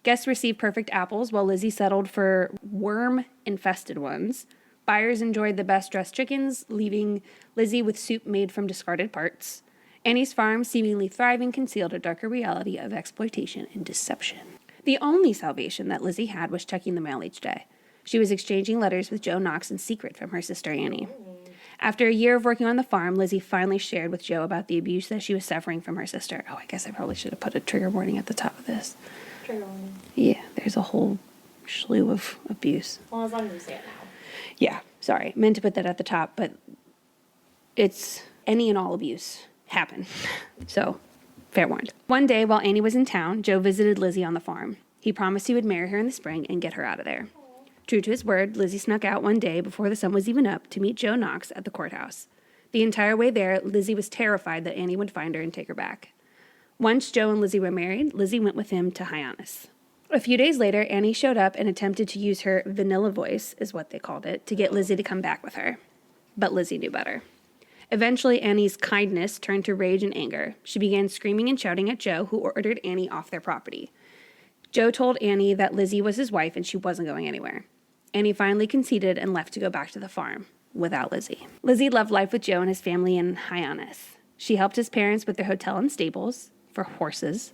Guests received perfect apples while Lizzie settled for worm-infested ones. Buyers enjoyed the best-dressed chickens, leaving Lizzie with soup made from discarded parts. Annie's farm, seemingly thriving, concealed a darker reality of exploitation and deception. The only salvation that Lizzie had was checking the mail each day. She was exchanging letters with Joe Knox in secret from her sister Annie. After a year of working on the farm, Lizzie finally shared with Joe about the abuse that she was suffering from her sister. Oh, I guess I probably should have put a trigger warning at the top of this. Trigger warning. Yeah, there's a whole slew of abuse. Well, as long as you say it now. Yeah, sorry. Meant to put that at the top, but it's any and all abuse happen. So, fair warned. One day, while Annie was in town, Joe visited Lizzie on the farm. He promised he would marry her in the spring and get her out of there. True to his word, Lizzie snuck out one day before the sun was even up to meet Joe Knox at the courthouse. The entire way there, Lizzie was terrified that Annie would find her and take her back. Once Joe and Lizzie were married, Lizzie went with him to Hyannis. A few days later, Annie showed up and attempted to use her vanilla voice, is what they called it, to get Lizzie to come back with her. But Lizzie knew better. Eventually, Annie's kindness turned to rage and anger. She began screaming and shouting at Joe, who ordered Annie off their property. Joe told Annie that Lizzie was his wife and she wasn't going anywhere. Annie finally conceded and left to go back to the farm without Lizzie. Lizzie loved life with Joe and his family in Hyannis. She helped his parents with their hotel and stables for horses.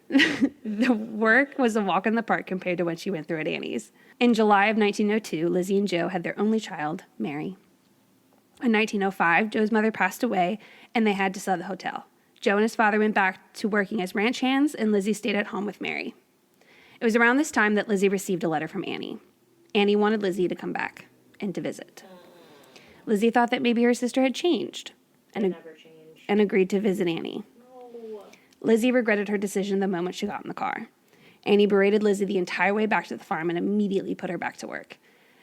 The work was a walk in the park compared to when she went through at Annie's. In July of 1902, Lizzie and Joe had their only child, Mary. In 1905, Joe's mother passed away, and they had to sell the hotel. Joe and his father went back to working as ranch hands, and Lizzie stayed at home with Mary. It was around this time that Lizzie received a letter from Annie. Annie wanted Lizzie to come back and to visit. Lizzie thought that maybe her sister had changed and agreed to visit Annie. Lizzie regretted her decision the moment she got in the car. Annie berated Lizzie the entire way back to the farm and immediately put her back to work.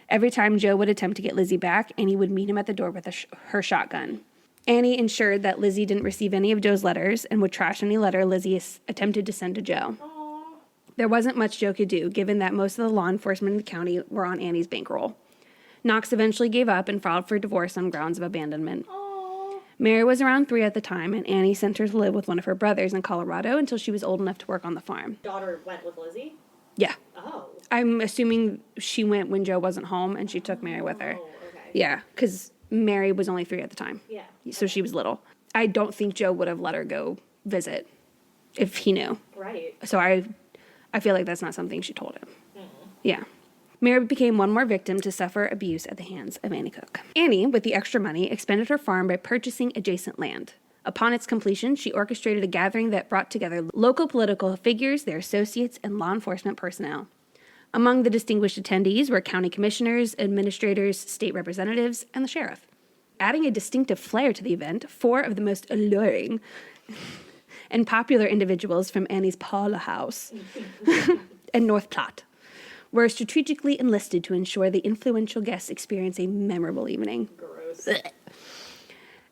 Every time Joe would attempt to get Lizzie back, Annie would meet him at the door with her shotgun. Annie ensured that Lizzie didn't receive any of Joe's letters and would trash any letter Lizzie attempted to send to Joe. Aww. There wasn't much Joe could do, given that most of the law enforcement in the county were on Annie's bankroll. Knox eventually gave up and filed for divorce on grounds of abandonment. Mary was around 3 at the time, and Annie sent her to live with one of her brothers in Colorado until she was old enough to work on the farm. Daughter went with Lizzie? Yeah. Oh. I'm assuming she went when Joe wasn't home, and she took Mary with her. Oh, okay. Yeah, because Mary was only 3 at the time. Yeah. So she was little. I don't think Joe would have let her go visit if he knew. Right. So I feel like that's not something she told him. Yeah. Mary became one more victim to suffer abuse at the hands of Annie Cook. Annie, with the extra money, expanded her farm by purchasing adjacent land. Upon its completion, she orchestrated a gathering that brought together local political figures, their associates, and law enforcement personnel. Among the distinguished attendees were county commissioners, administrators, state representatives, and the sheriff. Adding a distinctive flair to the event, 4 of the most alluring and popular individuals from Annie's Paula House and North Platte were strategically enlisted to ensure the influential guests experience a memorable evening. Gross.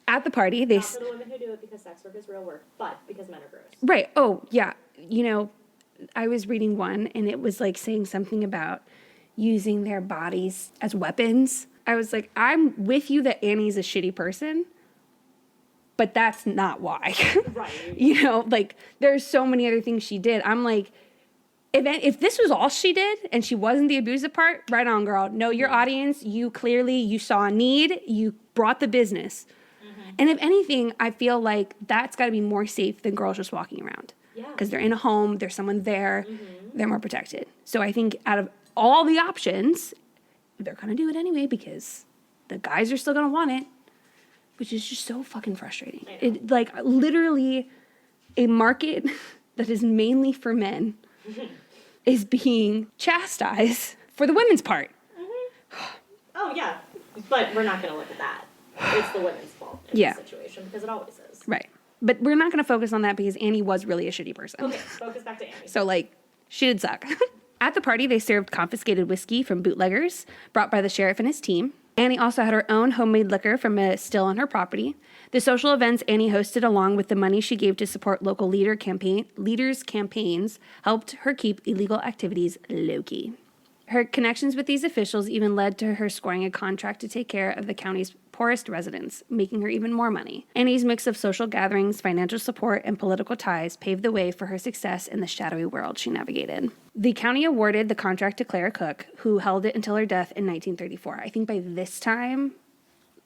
At the party, they... Not for the women who do it because sex work is real work, but because men are gross. Right. Oh, yeah. You know, I was reading one, and it was like saying something about using their bodies as weapons. I was like, I'm with you that Annie's a shitty person, but that's not why. Right. You know, like, there's so many other things she did. I'm like... If this was all she did and she wasn't the abusive part, right on, girl. Know your audience. You saw a need. You brought the business. Mm-hmm. And if anything, I feel like that's got to be more safe than girls just walking around. Yeah. Because they're in a home. There's someone there. Mm-hmm. They're more protected. So I think out of all the options, they're going to do it anyway because the guys are still going to want it, which is just so fucking frustrating. It, like, literally a market that is mainly for men is being chastised for the women's part. Mm-hmm. Oh, yeah. But we're not going to look at that. It's the women's fault in this situation, because it always is. Right. But we're not going to focus on that because Annie was really a shitty person. Okay, focus back to Annie. So, like, She did suck. At the party, they served confiscated whiskey from bootleggers brought by the sheriff and his team. Annie also had her own homemade liquor from a still on her property. The social events Annie hosted, along with the money she gave to support local leaders' campaigns, helped her keep illegal activities low-key. Her connections with these officials even led to her scoring a contract to take care of the county's poorest residents, making her even more money. Annie's mix of social gatherings, financial support, and political ties paved the way for her success in the shadowy world she navigated. The county awarded the contract to Clara Cook, who held it until her death in 1934. I think by this time,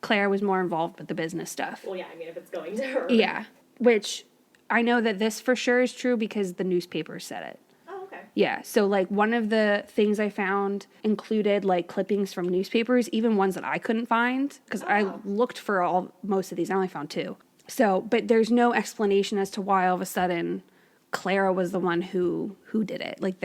Claire was more involved with the business stuff. Well, yeah, I mean, if it's going to her. Yeah, which I know that this for sure is true because the newspapers said it. Oh, okay. Yeah, so like one of the things I found included like clippings from newspapers, even ones that I couldn't find because I looked for most of these. I only found 2. So, but there's no explanation as to why all of a sudden Clara was the one who did it. Like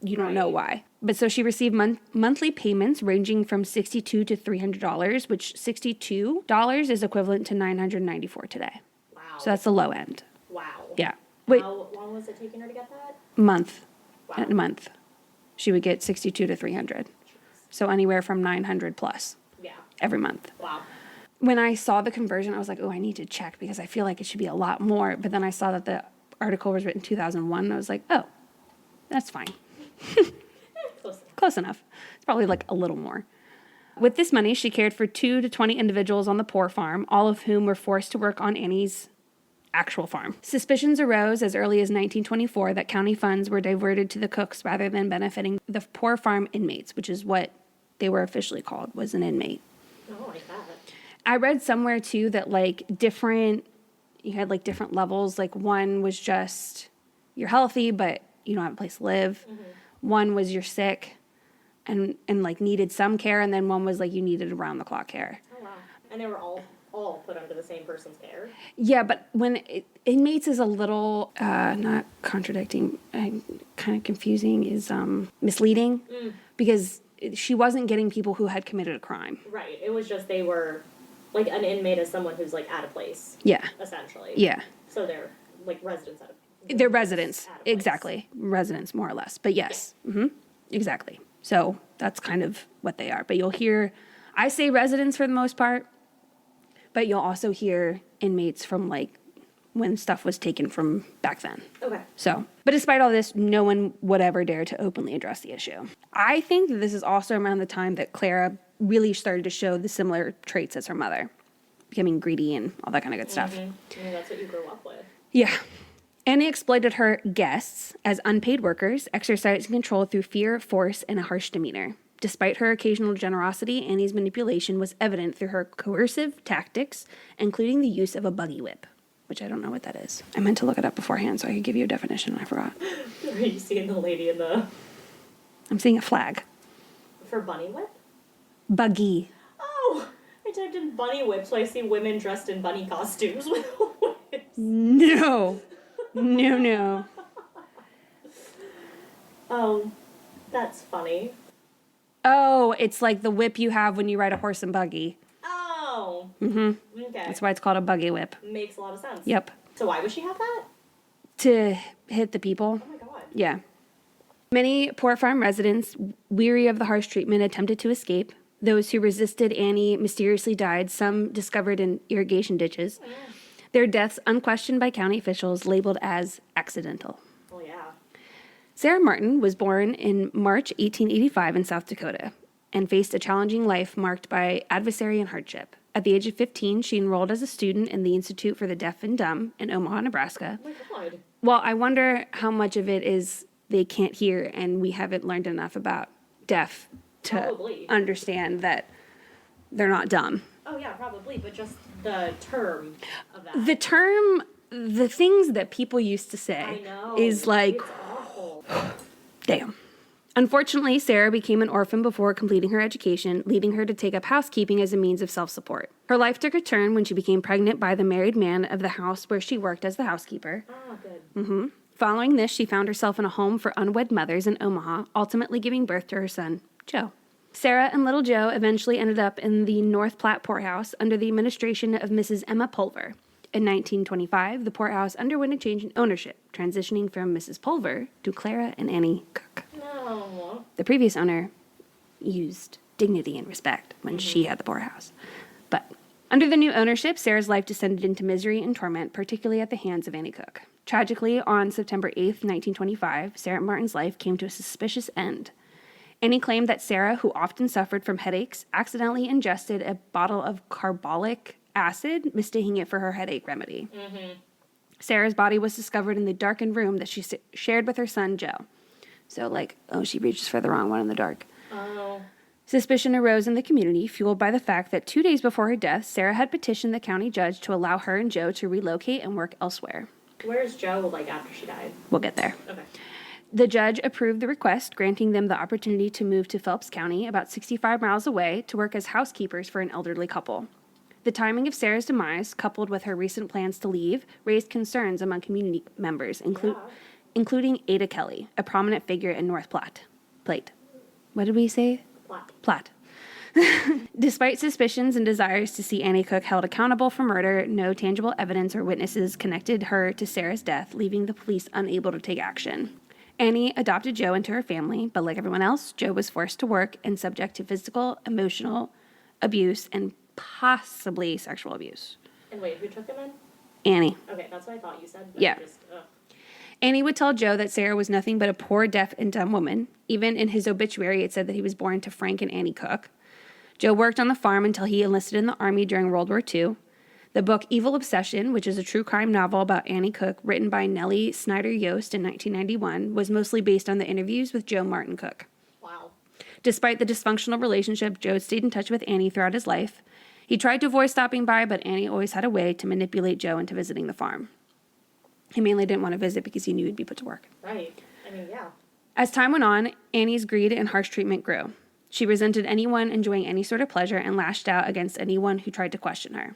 you don't know why. But so she received monthly payments ranging from $62 to $300, which $62 is equivalent to $994 today. Wow. So that's the low end. Wow. Yeah. Wait, How long was it taking her to get that? month. Wow. A month. She would get 62 to 300. So anywhere from 900 plus Yeah. every month. Wow. When I saw the conversion, I was like, oh, I need to check because I feel like it should be a lot more. But then I saw that the article was written in 2001. And I was like, oh, that's fine. Close enough. It's probably like a little more. With this money, she cared for 2 to 20 individuals on the poor farm, all of whom were forced to work on Annie's actual farm. Suspicions arose as early as 1924 that county funds were diverted to the Cooks rather than benefiting the poor farm inmates, which is what they were officially called, was an inmate. Oh, like that. I read somewhere too that you had like different levels. Like one was just you're healthy, but you don't have a place to live. Mm-hmm. One was you're sick and like needed some care. And then one was like you needed around the clock care. Oh, wow. And they were all put under the same person's care? Yeah, but when inmates is a little, not contradicting, kind of confusing, is misleading. Because she wasn't getting people who had committed a crime. Right. It was just they were, like, an inmate is someone who's, like, out of place. Yeah. Essentially. Yeah. So they're, like, residents out of They're residents. Out of place. Exactly. Residents, more or less. But yes. Yeah. Mm-hmm. Exactly. So that's kind of what they are. But you'll hear, I say residents for the most part, but you'll also hear inmates from, like, when stuff was taken from back then. Okay. So, but despite all this, no one would ever dare to openly address the issue. I think that this is also around the time that Clara really started to show the similar traits as her mother, becoming greedy and all that kind of good stuff. Mm-hmm. I mean, that's what you grew up with. Yeah. Annie exploited her guests as unpaid workers, exercising control through fear, force, and a harsh demeanor. Despite her occasional generosity, Annie's manipulation was evident through her coercive tactics, including the use of a buggy whip, which I don't know what that is. I meant to look it up beforehand so I could give you a definition, and I forgot. Are you seeing the lady in the... I'm seeing a flag. For bunny whip? Buggy. Oh! I typed in bunny whip, so I see women dressed in bunny costumes with whips. No. No. Oh, that's funny. Oh, it's like the whip you have when you ride a horse and buggy. Oh. Mm-hmm. Okay. That's why it's called a buggy whip. Makes a lot of sense. Yep. So why would she have that? To hit the people. Oh my god. Yeah. Many poor farm residents, weary of the harsh treatment, attempted to escape. Those who resisted Annie mysteriously died, some discovered in irrigation ditches. Oh, yeah. Their deaths unquestioned by county officials, labeled as accidental. Oh, yeah. Sarah Martin was born in March 1885 in South Dakota and faced a challenging life marked by adversary and hardship. At the age of 15, she enrolled as a student in the Institute for the Deaf and Dumb in Omaha, Nebraska. Oh my god. Well, I wonder how much of it is they can't hear and we haven't learned enough about deaf to understand that they're not dumb. Oh, yeah, probably, but just the term of that. The things that people used to say is like, it's awful. Damn. Unfortunately, Sarah became an orphan before completing her education, leading her to take up housekeeping as a means of self-support. Her life took a turn when she became pregnant by the married man of the house where she worked as the housekeeper. Oh, good. Mm-hmm. Following this, she found herself in a home for unwed mothers in Omaha, ultimately giving birth to her son, Joe. Sarah and little Joe eventually ended up in the North Platte poorhouse under the administration of Mrs. Emma Pulver, In 1925, the poorhouse underwent a change in ownership, transitioning from Mrs. Pulver to Clara and Annie Cook. No. The previous owner used dignity and respect when she had the poorhouse. But under the new ownership, Sarah's life descended into misery and torment, particularly at the hands of Annie Cook. Tragically, on September 8th, 1925, Sarah Martin's life came to a suspicious end. Annie claimed that Sarah, who often suffered from headaches, accidentally ingested a bottle of carbolic acid, mistaking it for her headache remedy. Sarah's body was discovered in the darkened room that she shared with her son, Joe. So, she reaches for the wrong one in the dark. Oh. Suspicion arose in the community, fueled by the fact that 2 days before her death, Sarah had petitioned the county judge to allow her and Joe to relocate and work elsewhere. Where's Joe, after she died? We'll get there. Okay. The judge approved the request, granting them the opportunity to move to Phelps County, about 65 miles away, to work as housekeepers for an elderly couple. The timing of Sarah's demise, coupled with her recent plans to leave, raised concerns among community members, including Ada Kelly, a prominent figure in North Platte. What did we say? Platte. Despite suspicions and desires to see Annie Cook held accountable for murder, no tangible evidence or witnesses connected her to Sarah's death, leaving the police unable to take action. Annie adopted Joe into her family, but like everyone else, Joe was forced to work and subject to physical, emotional abuse, and possibly sexual abuse. And wait, who took him in? Annie. Okay, that's what I thought you said. Yeah. Annie would tell Joe that Sarah was nothing but a poor, deaf, and dumb woman. Even in his obituary, it said that he was born to Frank and Annie Cook. Joe worked on the farm until he enlisted in the Army during World War II. The book Evil Obsession, which is a true crime novel about Annie Cook, written by Nellie Snyder Yost in 1991, was mostly based on the interviews with Joe Martin Cook. Wow. Despite the dysfunctional relationship, Joe stayed in touch with Annie throughout his life. He tried to avoid stopping by, but Annie always had a way to manipulate Joe into visiting the farm. He mainly didn't want to visit because he knew he'd be put to work. Right. Yeah. As time went on, Annie's greed and harsh treatment grew. She resented anyone enjoying any sort of pleasure and lashed out against anyone who tried to question her.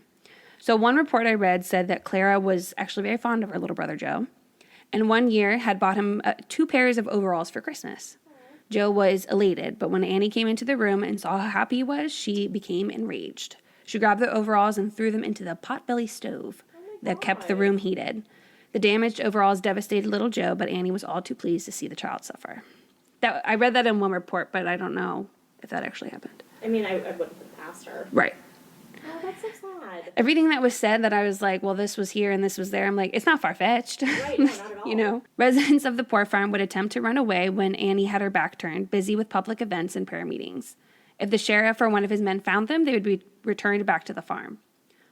So one report I read said that Clara was actually very fond of her little brother Joe, and one year had bought him 2 pairs of overalls for Christmas. Joe was elated, but when Annie came into the room and saw how happy he was, she became enraged. She grabbed the overalls and threw them into the potbelly stove that kept the room heated. The damaged overalls devastated little Joe, but Annie was all too pleased to see the child suffer. I read that in one report, but I don't know if that actually happened. I wouldn't put past her. Right. Oh, that's so sad. Everything that was said that I was like, well, this was here and this was there, I'm like, it's not far-fetched. Right, no, not at all. Residents of the poor farm would attempt to run away when Annie had her back turned, busy with public events and prayer meetings. If the sheriff or one of his men found them, they would be returned back to the farm.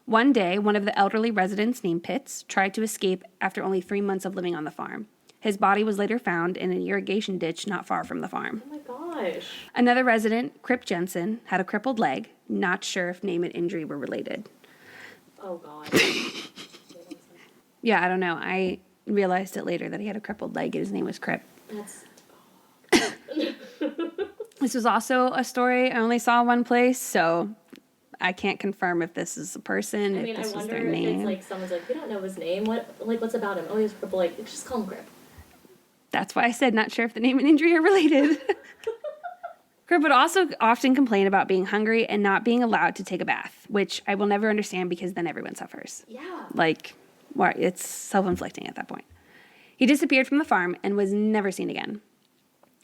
One day, one of the elderly residents named Pitts tried to escape after only 3 months of living on the farm. His body was later found in an irrigation ditch not far from the farm. Oh my gosh. Another resident, Crip Jensen, had a crippled leg, not sure if name and injury were related. Oh god. Yeah, I don't know. I realized it later that he had a crippled leg and his name was Crip. That's... This was also a story I only saw one place, so I can't confirm if this is a person, if this was their name. If it's someone's we don't know his name. What's about him? Oh, he's crippled. Just call him Crip. That's why I said not sure if the name and injury are related. Crip would also often complain about being hungry and not being allowed to take a bath, which I will never understand because then everyone suffers. Yeah. It's self-inflicting at that point. He disappeared from the farm and was never seen again.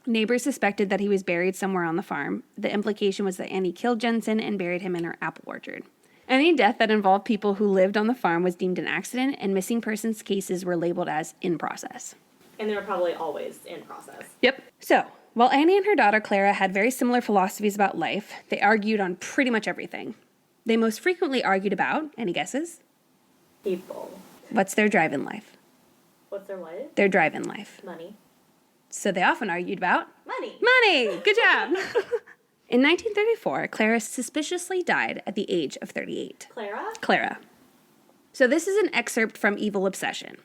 Neighbors suspected that he was buried somewhere on the farm. The implication was that Annie killed Jensen and buried him in her apple orchard. Any death that involved people who lived on the farm was deemed an accident, and missing persons cases were labeled as in process. And they were probably always in process. Yep. So, while Annie and her daughter Clara had very similar philosophies about life, they argued on pretty much everything. They most frequently argued about, any guesses? People. What's their drive in life? What's their what? Their drive in life. Money. So they often argued about money. Money! Good job! In 1934, Clara suspiciously died at the age of 38. Clara. So this is an excerpt from Evil Obsession.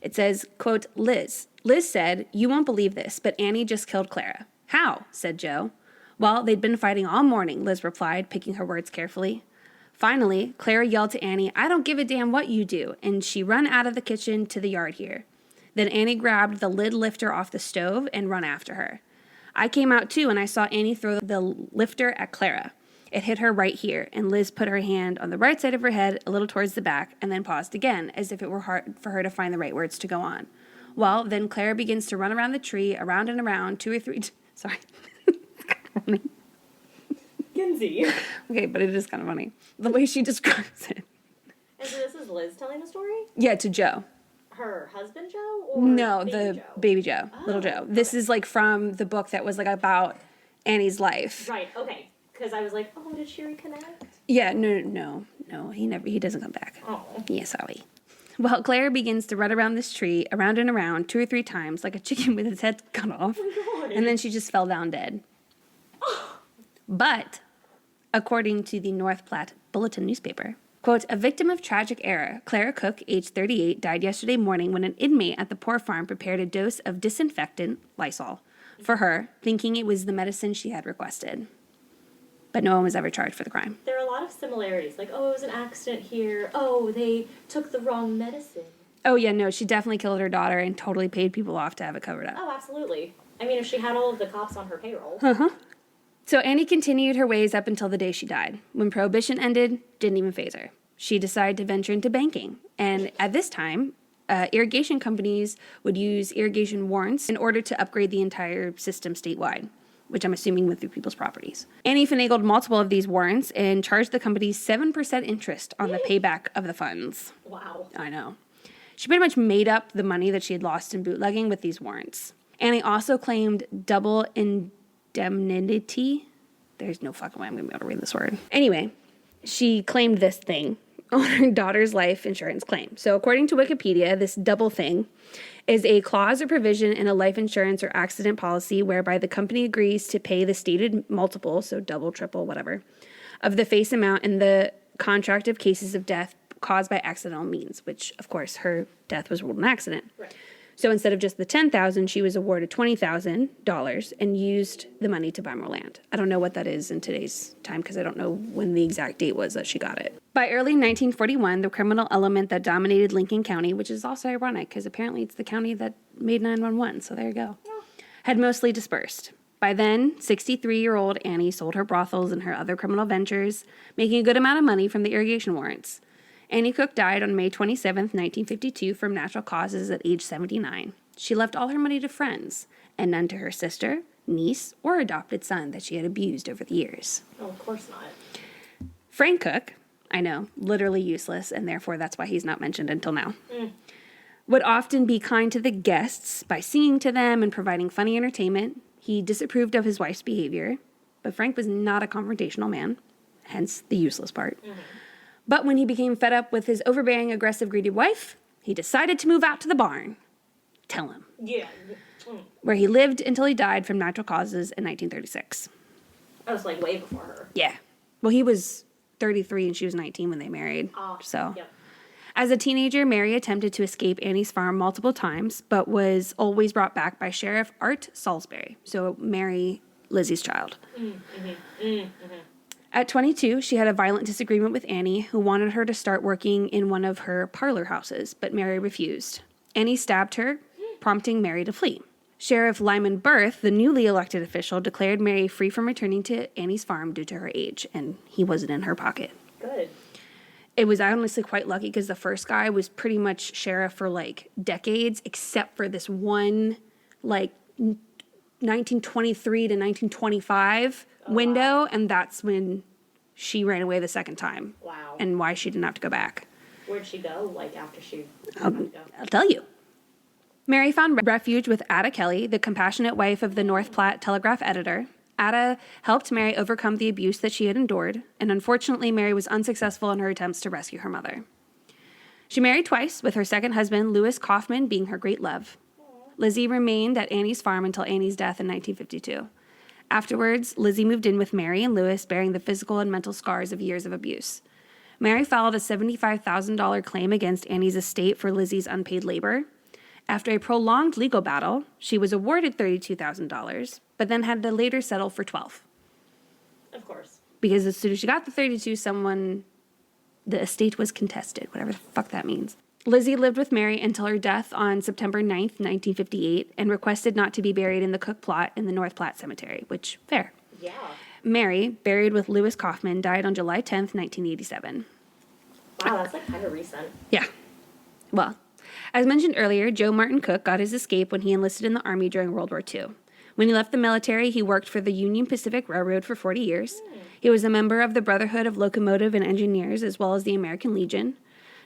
It says, quote, Liz said, "You won't believe this, but Annie just killed Clara." "How?" said Joe. "Well, they'd been fighting all morning," Liz replied, picking her words carefully. Finally, Clara yelled to Annie, "I don't give a damn what you do," and she run out of the kitchen to the yard here. Then Annie grabbed the lid lifter off the stove and run after her. I came out too, and I saw Annie throw the lifter at Clara. It hit her right here, and Liz put her hand on the right side of her head, a little towards the back, and then paused again, as if it were hard for her to find the right words to go on. Well, then Claire begins to run around the tree, around and around, 2 or 3 sorry. Kenzie. Okay, but it is kind of funny. The way she describes it. And so this is Liz telling the story? Yeah, to Joe. Her husband Joe? Or No, baby the Joe? baby Joe, little Joe. This is like from the book that was like about Annie's life. Right, okay. Because I was like, oh, did she reconnect? Yeah, no, he doesn't come back. Oh. Yeah, sorry. Well, Claire begins to run around this tree, around and around, 2 or 3 times, like a chicken with its head cut off. Oh my God. And then she just fell down dead. But, according to the North Platte Bulletin newspaper, quote, a victim of tragic error, Clara Cook, age 38, died yesterday morning when an inmate at the Poor Farm prepared a dose of disinfectant, Lysol, for her, thinking it was the medicine she had requested. But no one was ever charged for the crime. There are a lot of similarities. Like, oh, it was an accident here. Oh, they took the wrong medicine. Oh, yeah, no, she definitely killed her daughter and totally paid people off to have it covered up. Oh, absolutely. I mean, if she had all of the cops on her payroll. Uh-huh. So Annie continued her ways up until the day she died. When Prohibition ended, didn't even faze her. She decided to venture into banking. And at this time, irrigation companies would use irrigation warrants in order to upgrade the entire system statewide, which I'm assuming went through people's properties. Annie finagled multiple of these warrants and charged the companies 7% interest on the payback of the funds. Wow. I know. She pretty much made up the money that she had lost in bootlegging with these warrants. Annie also claimed double indemnity. There's no fucking way I'm going to be able to read this word. Anyway, she claimed this thing on her daughter's life insurance claim. So according to Wikipedia, this double thing is a clause or provision in a life insurance or accident policy whereby the company agrees to pay the stated multiple, so double, triple, whatever, of the face amount in the contract of cases of death caused by accidental means, which, of course, her death was ruled an accident. Right. So instead of just the $10,000, she was awarded $20,000 and used the money to buy more land. I don't know what that is in today's time because I don't know when the exact date was that she got it. By early 1941, the criminal element that dominated Lincoln County, which is also ironic because apparently it's the county that made 911, so there you go, had mostly dispersed. By then, 63-year-old Annie sold her brothels and her other criminal ventures, making a good amount of money from the irrigation warrants. Annie Cook died on May 27, 1952, from natural causes at age 79. She left all her money to friends, and none to her sister, niece, or adopted son that she had abused over the years. Oh, of course not. Frank Cook, I know, literally useless, and therefore that's why he's not mentioned until now, would often be kind to the guests by singing to them and providing funny entertainment. He disapproved of his wife's behavior, but Frank was not a confrontational man, hence the useless part. But when he became fed up with his overbearing, aggressive, greedy wife, he decided to move out to the barn. Tell him. Yeah. Where he lived until he died from natural causes in 1936. I was like way before her. Yeah. Well, he was 33 and she was 19 when they married. So, Yep. As a teenager, Mary attempted to escape Annie's farm multiple times, but was always brought back by Sheriff Art Salisbury. So, Mary, Lizzie's child. At 22, she had a violent disagreement with Annie, who wanted her to start working in one of her parlor houses, but Mary refused. Annie stabbed her, prompting Mary to flee. Sheriff Lyman Berth, the newly elected official, declared Mary free from returning to Annie's farm due to her age, and he wasn't in her pocket. Good. It was honestly quite lucky because the first guy was pretty much sheriff for like decades, except for this one like 1923 to 1925 window, and that's when she ran away the second time. Wow. And why she didn't have to go back. Where'd she go, like, after she I'll tell you. Mary found refuge with Ada Kelly, the compassionate wife of the North Platte Telegraph editor. Ada helped Mary overcome the abuse that she had endured, and unfortunately, Mary was unsuccessful in her attempts to rescue her mother. She married twice, with her second husband, Lewis Kaufman, being her great love. Lizzie remained at Annie's farm until Annie's death in 1952. Afterwards, Lizzie moved in with Mary and Lewis, bearing the physical and mental scars of years of abuse. Mary filed a $75,000 claim against Annie's estate for Lizzie's unpaid labor. After a prolonged legal battle, she was awarded $32,000, but then had to later settle for $12,000. Of course. Because as soon as she got the $32,000, the estate was contested, whatever the fuck that means. Lizzie lived with Mary until her death on September 9th, 1958, and requested not to be buried in the Cook plot in the North Platte Cemetery, which, fair. Yeah. Mary, buried with Lewis Kaufman, died on July 10th, 1987. Wow, that's like kind of recent. Yeah. Well, as mentioned earlier, Joe Martin Cook got his escape when he enlisted in the Army during World War II. When he left the military, he worked for the Union Pacific Railroad for 40 years. He was a member of the Brotherhood of Locomotive and Engineers, as well as the American Legion.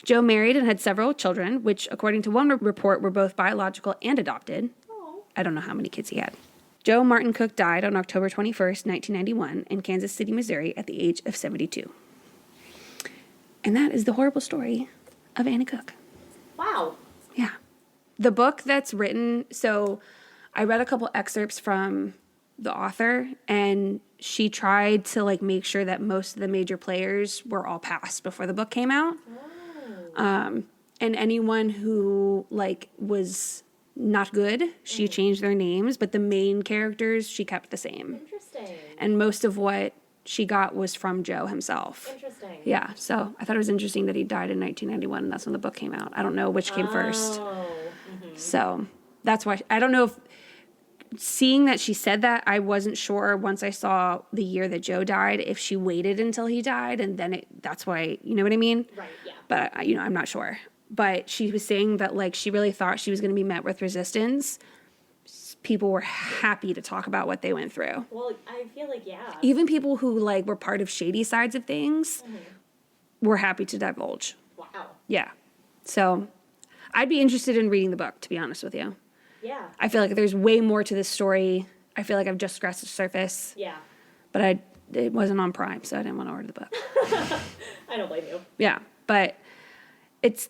Joe married and had several children, which, according to one report, were both biological and adopted. Oh. I don't know how many kids he had. Joe Martin Cook died on October 21st, 1991, in Kansas City, Missouri, at the age of 72. And that is the horrible story of Annie Cook. Wow. Yeah. The book that's written, so I read a couple excerpts from the author, and she tried to like make sure that most of the major players were all passed before the book came out. Oh. And anyone who like was not good, she changed their names, but the main characters she kept the same. Interesting. And most of what she got was from Joe himself. Interesting. Yeah, so I thought it was interesting that he died in 1991, and that's when the book came out. I don't know which came first. Oh. So that's why, I don't know if, seeing that she said that, I wasn't sure once I saw the year that Joe died, if she waited until he died, and then that's why, you know what I mean? Right, yeah. But, I'm not sure. But she was saying that, like, she really thought she was going to be met with resistance. People were happy to talk about what they went through. Well, I feel like, yeah. Even people who, like, were part of shady sides of things were happy to divulge. Wow. Yeah. So I'd be interested in reading the book, to be honest with you. Yeah. I feel like there's way more to this story. I feel like I've just scratched the surface. Yeah. But it wasn't on Prime, so I didn't want to order the book. I don't blame you. Yeah. But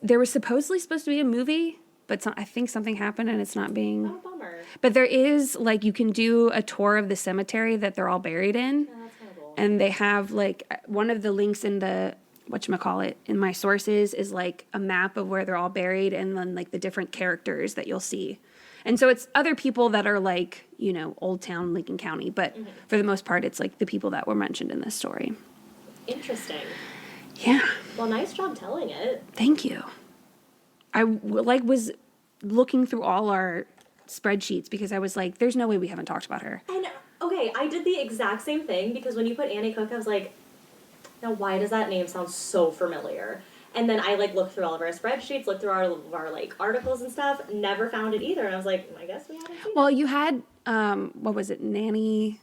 there was supposedly supposed to be a movie, but I think something happened and it's not being. Oh, bummer. But there is, like, you can do a tour of the cemetery that they're all buried in. Oh, that's kind of cool. And they have, like, one of the links in the, whatchamacallit, in my sources is, like, a map of where they're all buried and then, like, the different characters that you'll see. And so it's other people that are, like, Old Town, Lincoln County. But for the most part, it's, like, the people that were mentioned in this story. Interesting. Yeah. Well, nice job telling it. Thank you. I, like, was looking through all our spreadsheets because I was like, there's no way we haven't talked about her. And, okay, I did the exact same thing because when you put Annie Cook, I was like, now why does that name sound so familiar? And then I, like, looked through all of our spreadsheets, looked through our like, articles and stuff, never found it either. And I was like, I guess we haven't seen Well, you had, what was it, Nanny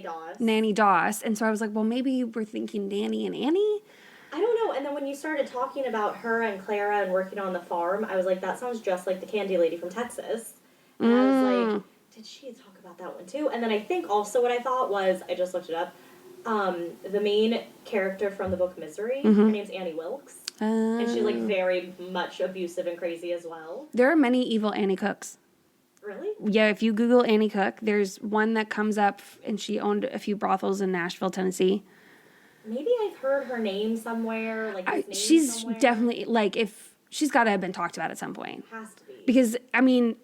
Doss. And so I was like, well, maybe we're thinking Nanny and Annie? I don't know. And then when you started talking about her and Clara and working on the farm, I was like, that sounds just like the candy lady from Texas. And I was like, did she talk about that one too? And then I think also what I thought was, I just looked it up, the main character from the book Misery, her name's Annie Wilkes. And she's, like, very much abusive and crazy as well. There are many evil Annie Cooks. Really? Yeah, if you Google Annie Cook, there's one that comes up, and she owned a few brothels in Nashville, Tennessee. Maybe I've heard her name somewhere, like, his name She's somewhere. definitely, like, if she's got to have been talked about at some point. Has to be. Because, I mean,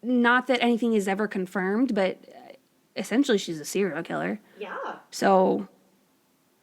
not that anything is ever confirmed, but essentially she's a serial killer. Yeah. So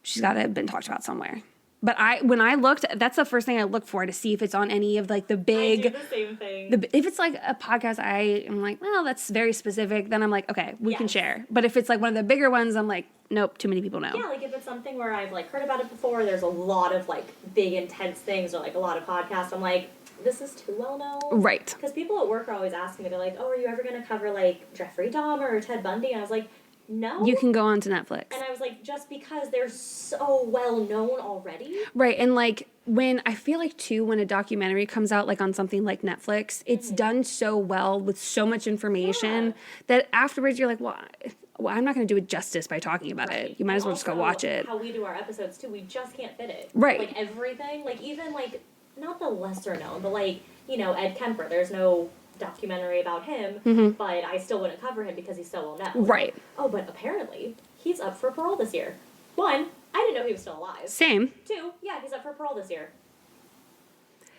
she's got to have been talked about somewhere. But when I looked, that's the first thing I look for to see if it's on any of, like, the big. I do the same thing. If it's like a podcast, I am like, well, that's very specific. Then I'm like, okay, we can share. But if it's like one of the bigger ones, I'm like, nope, too many people know. Yeah, like if it's something where I've, like, heard about it before, there's a lot of, like, big intense things or, like, a lot of podcasts, I'm like, this is too well known. Right. Because people at work are always asking me, they're like, oh, are you ever going to cover, like, Jeffrey Dahmer or Ted Bundy? And I was like, no. You can go on to Netflix. And I was like, just because they're so well known already. Right. And, like, I feel like, too, when a documentary comes out, like, on something like Netflix, it's done so well with so much information that afterwards you're like, well, I'm not going to do it justice by talking about it. You might as well just go watch it. How we do our episodes, too, we just can't fit it. Right. Like, everything, like, even, like, not the lesser known, but, like, Ed Kemper, there's no documentary about him, but I still wouldn't cover him because he's so well known. Right. Oh, but apparently, he's up for parole this year. 1, I didn't know he was still alive. Same. 2, yeah, he's up for parole this year.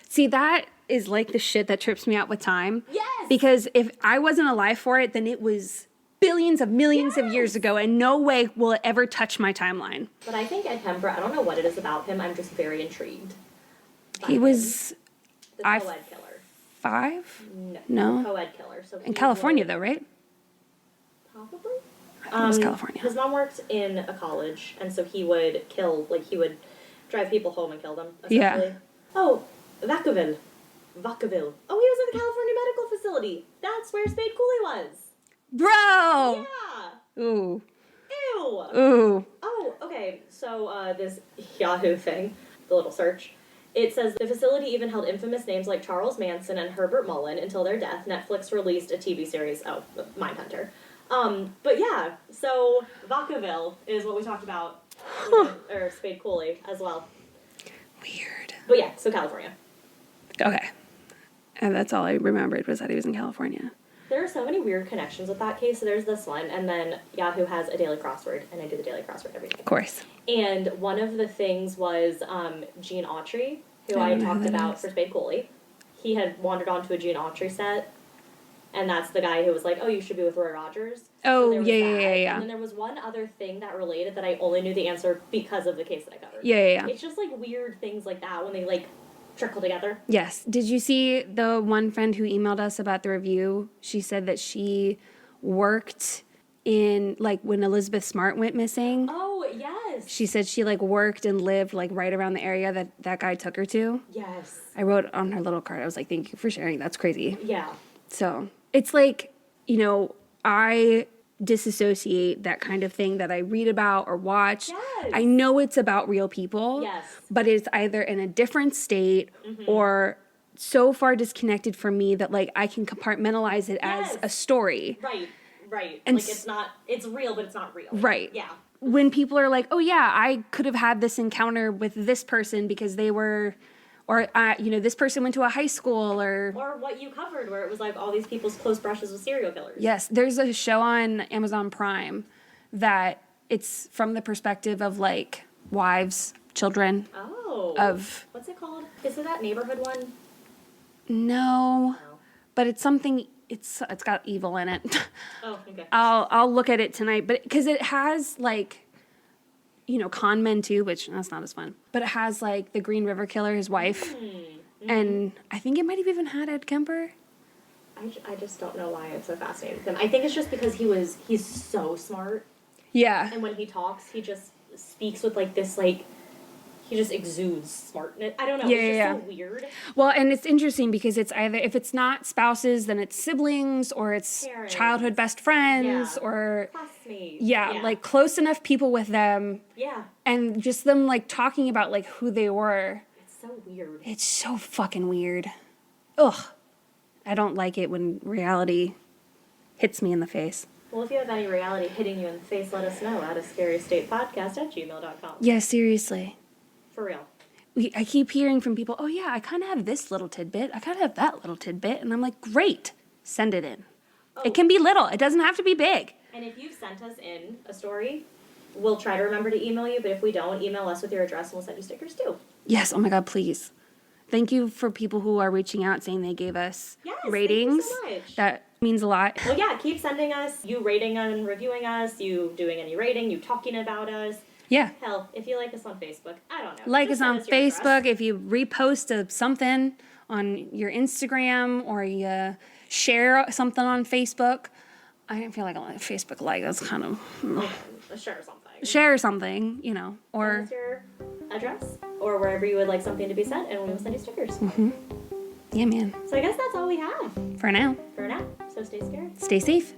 See, that is like the shit that trips me out with time. Yes! Because if I wasn't alive for it, then it was billions of millions of years ago, and no way will it ever touch my timeline. But I think Ed Kemper, I don't know what it is about him, I'm just very intrigued. He was the co-ed killer. 5? No. No. Co-ed killer. So In California, though, right? Probably. I was California. His mom worked in a college, and so he would he would drive people home and kill them, essentially. Yeah. Oh, Vacaville. Oh, he was at the California Medical Facility. That's where Spade Cooley was. Bro! Yeah. Ooh. Ew. Ooh. Oh, okay. So, this Yahoo thing, the little search, it says the facility even held infamous names like Charles Manson and Herbert Mullen until their death. Netflix released a TV series. Oh, Mindhunter. But yeah, so Vacaville is what we talked about, or Spade Cooley as well. Weird. But yeah, so California. Okay. And that's all I remembered was that he was in California. There are so many weird connections with that case. So there's this one, and then Yahoo has a daily crossword, and I do the daily crossword every day. Of course. And one of the things was Gene Autry, who I talked about for Spade Cooley. He had wandered onto a Gene Autry set, and that's the guy who was like, oh, you should be with Roy Rogers. Oh, so yeah. And then there was one other thing that related that I only knew the answer because of the case that I covered. Yeah. It's just, like, weird things like that when they, like, trickle together. Yes. Did you see the one friend who emailed us about the review? She said that she worked in, like, when Elizabeth Smart went missing. Oh, yes. She said she, like, worked and lived, like, right around the area that guy took her to. Yes. I wrote on her little card. I was like, thank you for sharing. That's crazy. Yeah. So it's like, you know, I disassociate that kind of thing that I read about or watch. Yes. I know it's about real people. Yes. But it's either in a different state or so far disconnected from me that, like, I can compartmentalize it as a story. Right. And like, it's real, but it's not real. Right. Yeah. When people are like, oh, yeah, I could have had this encounter with this person because they were, or, you know, this person went to a high school or what you covered where it was like all these people's close brushes with serial killers. Yes. There's a show on Amazon Prime that it's from the perspective of, like, wives, children. Oh. What's it called? Is it that Neighborhood one? No. But it's something, it's got evil in it. Oh, okay. I'll look at it tonight, but because it has, like, you know, con men too, which that's not as fun. But it has, like, the Green River Killer, his wife, and I think it might have even had Ed Kemper. I just don't know why I'm so fascinated with him. I think it's just because he's so smart. Yeah. And when he talks, he just speaks with, like, this, like, he just exudes smartness. I don't know. It's just so weird. Well, and it's interesting because it's either, if it's not spouses, then it's siblings or it's parents. Childhood best friends or classmates. Like close enough people with them. Yeah. And just them, like, talking about, like, who they were. It's so weird. It's so fucking weird. Ugh. I don't like it when reality hits me in the face. Well, if you have any reality hitting you in the face, let us know at ascarystatepodcast@gmail.com. Yeah, seriously. For real. I keep hearing from people, oh, yeah, I kind of have this little tidbit. I kind of have that little tidbit. And I'm like, great. Send it in. Oh. It can be little. It doesn't have to be big. And if you've sent us in a story, we'll try to remember to email you. But if we don't, email us with your address and we'll send you stickers too. Yes. Oh, my God, please. Thank you for people who are reaching out saying they gave us ratings. Thank you so much. That means a lot. Well, yeah, keep sending us, you rating and reviewing us, you doing any rating, you talking about us. Yeah. Hell, if you like us on Facebook, I don't know. Like Just us on send your address. Facebook. If you repost something on your Instagram or you share something on Facebook. I don't feel like a Facebook like. That's kind of... Share something. Share something, you know, or... Send us your address or wherever you would like something to be sent, and we will send you stickers. Yeah, man. So I guess that's all we have. For now. For now. So stay scared. Stay safe.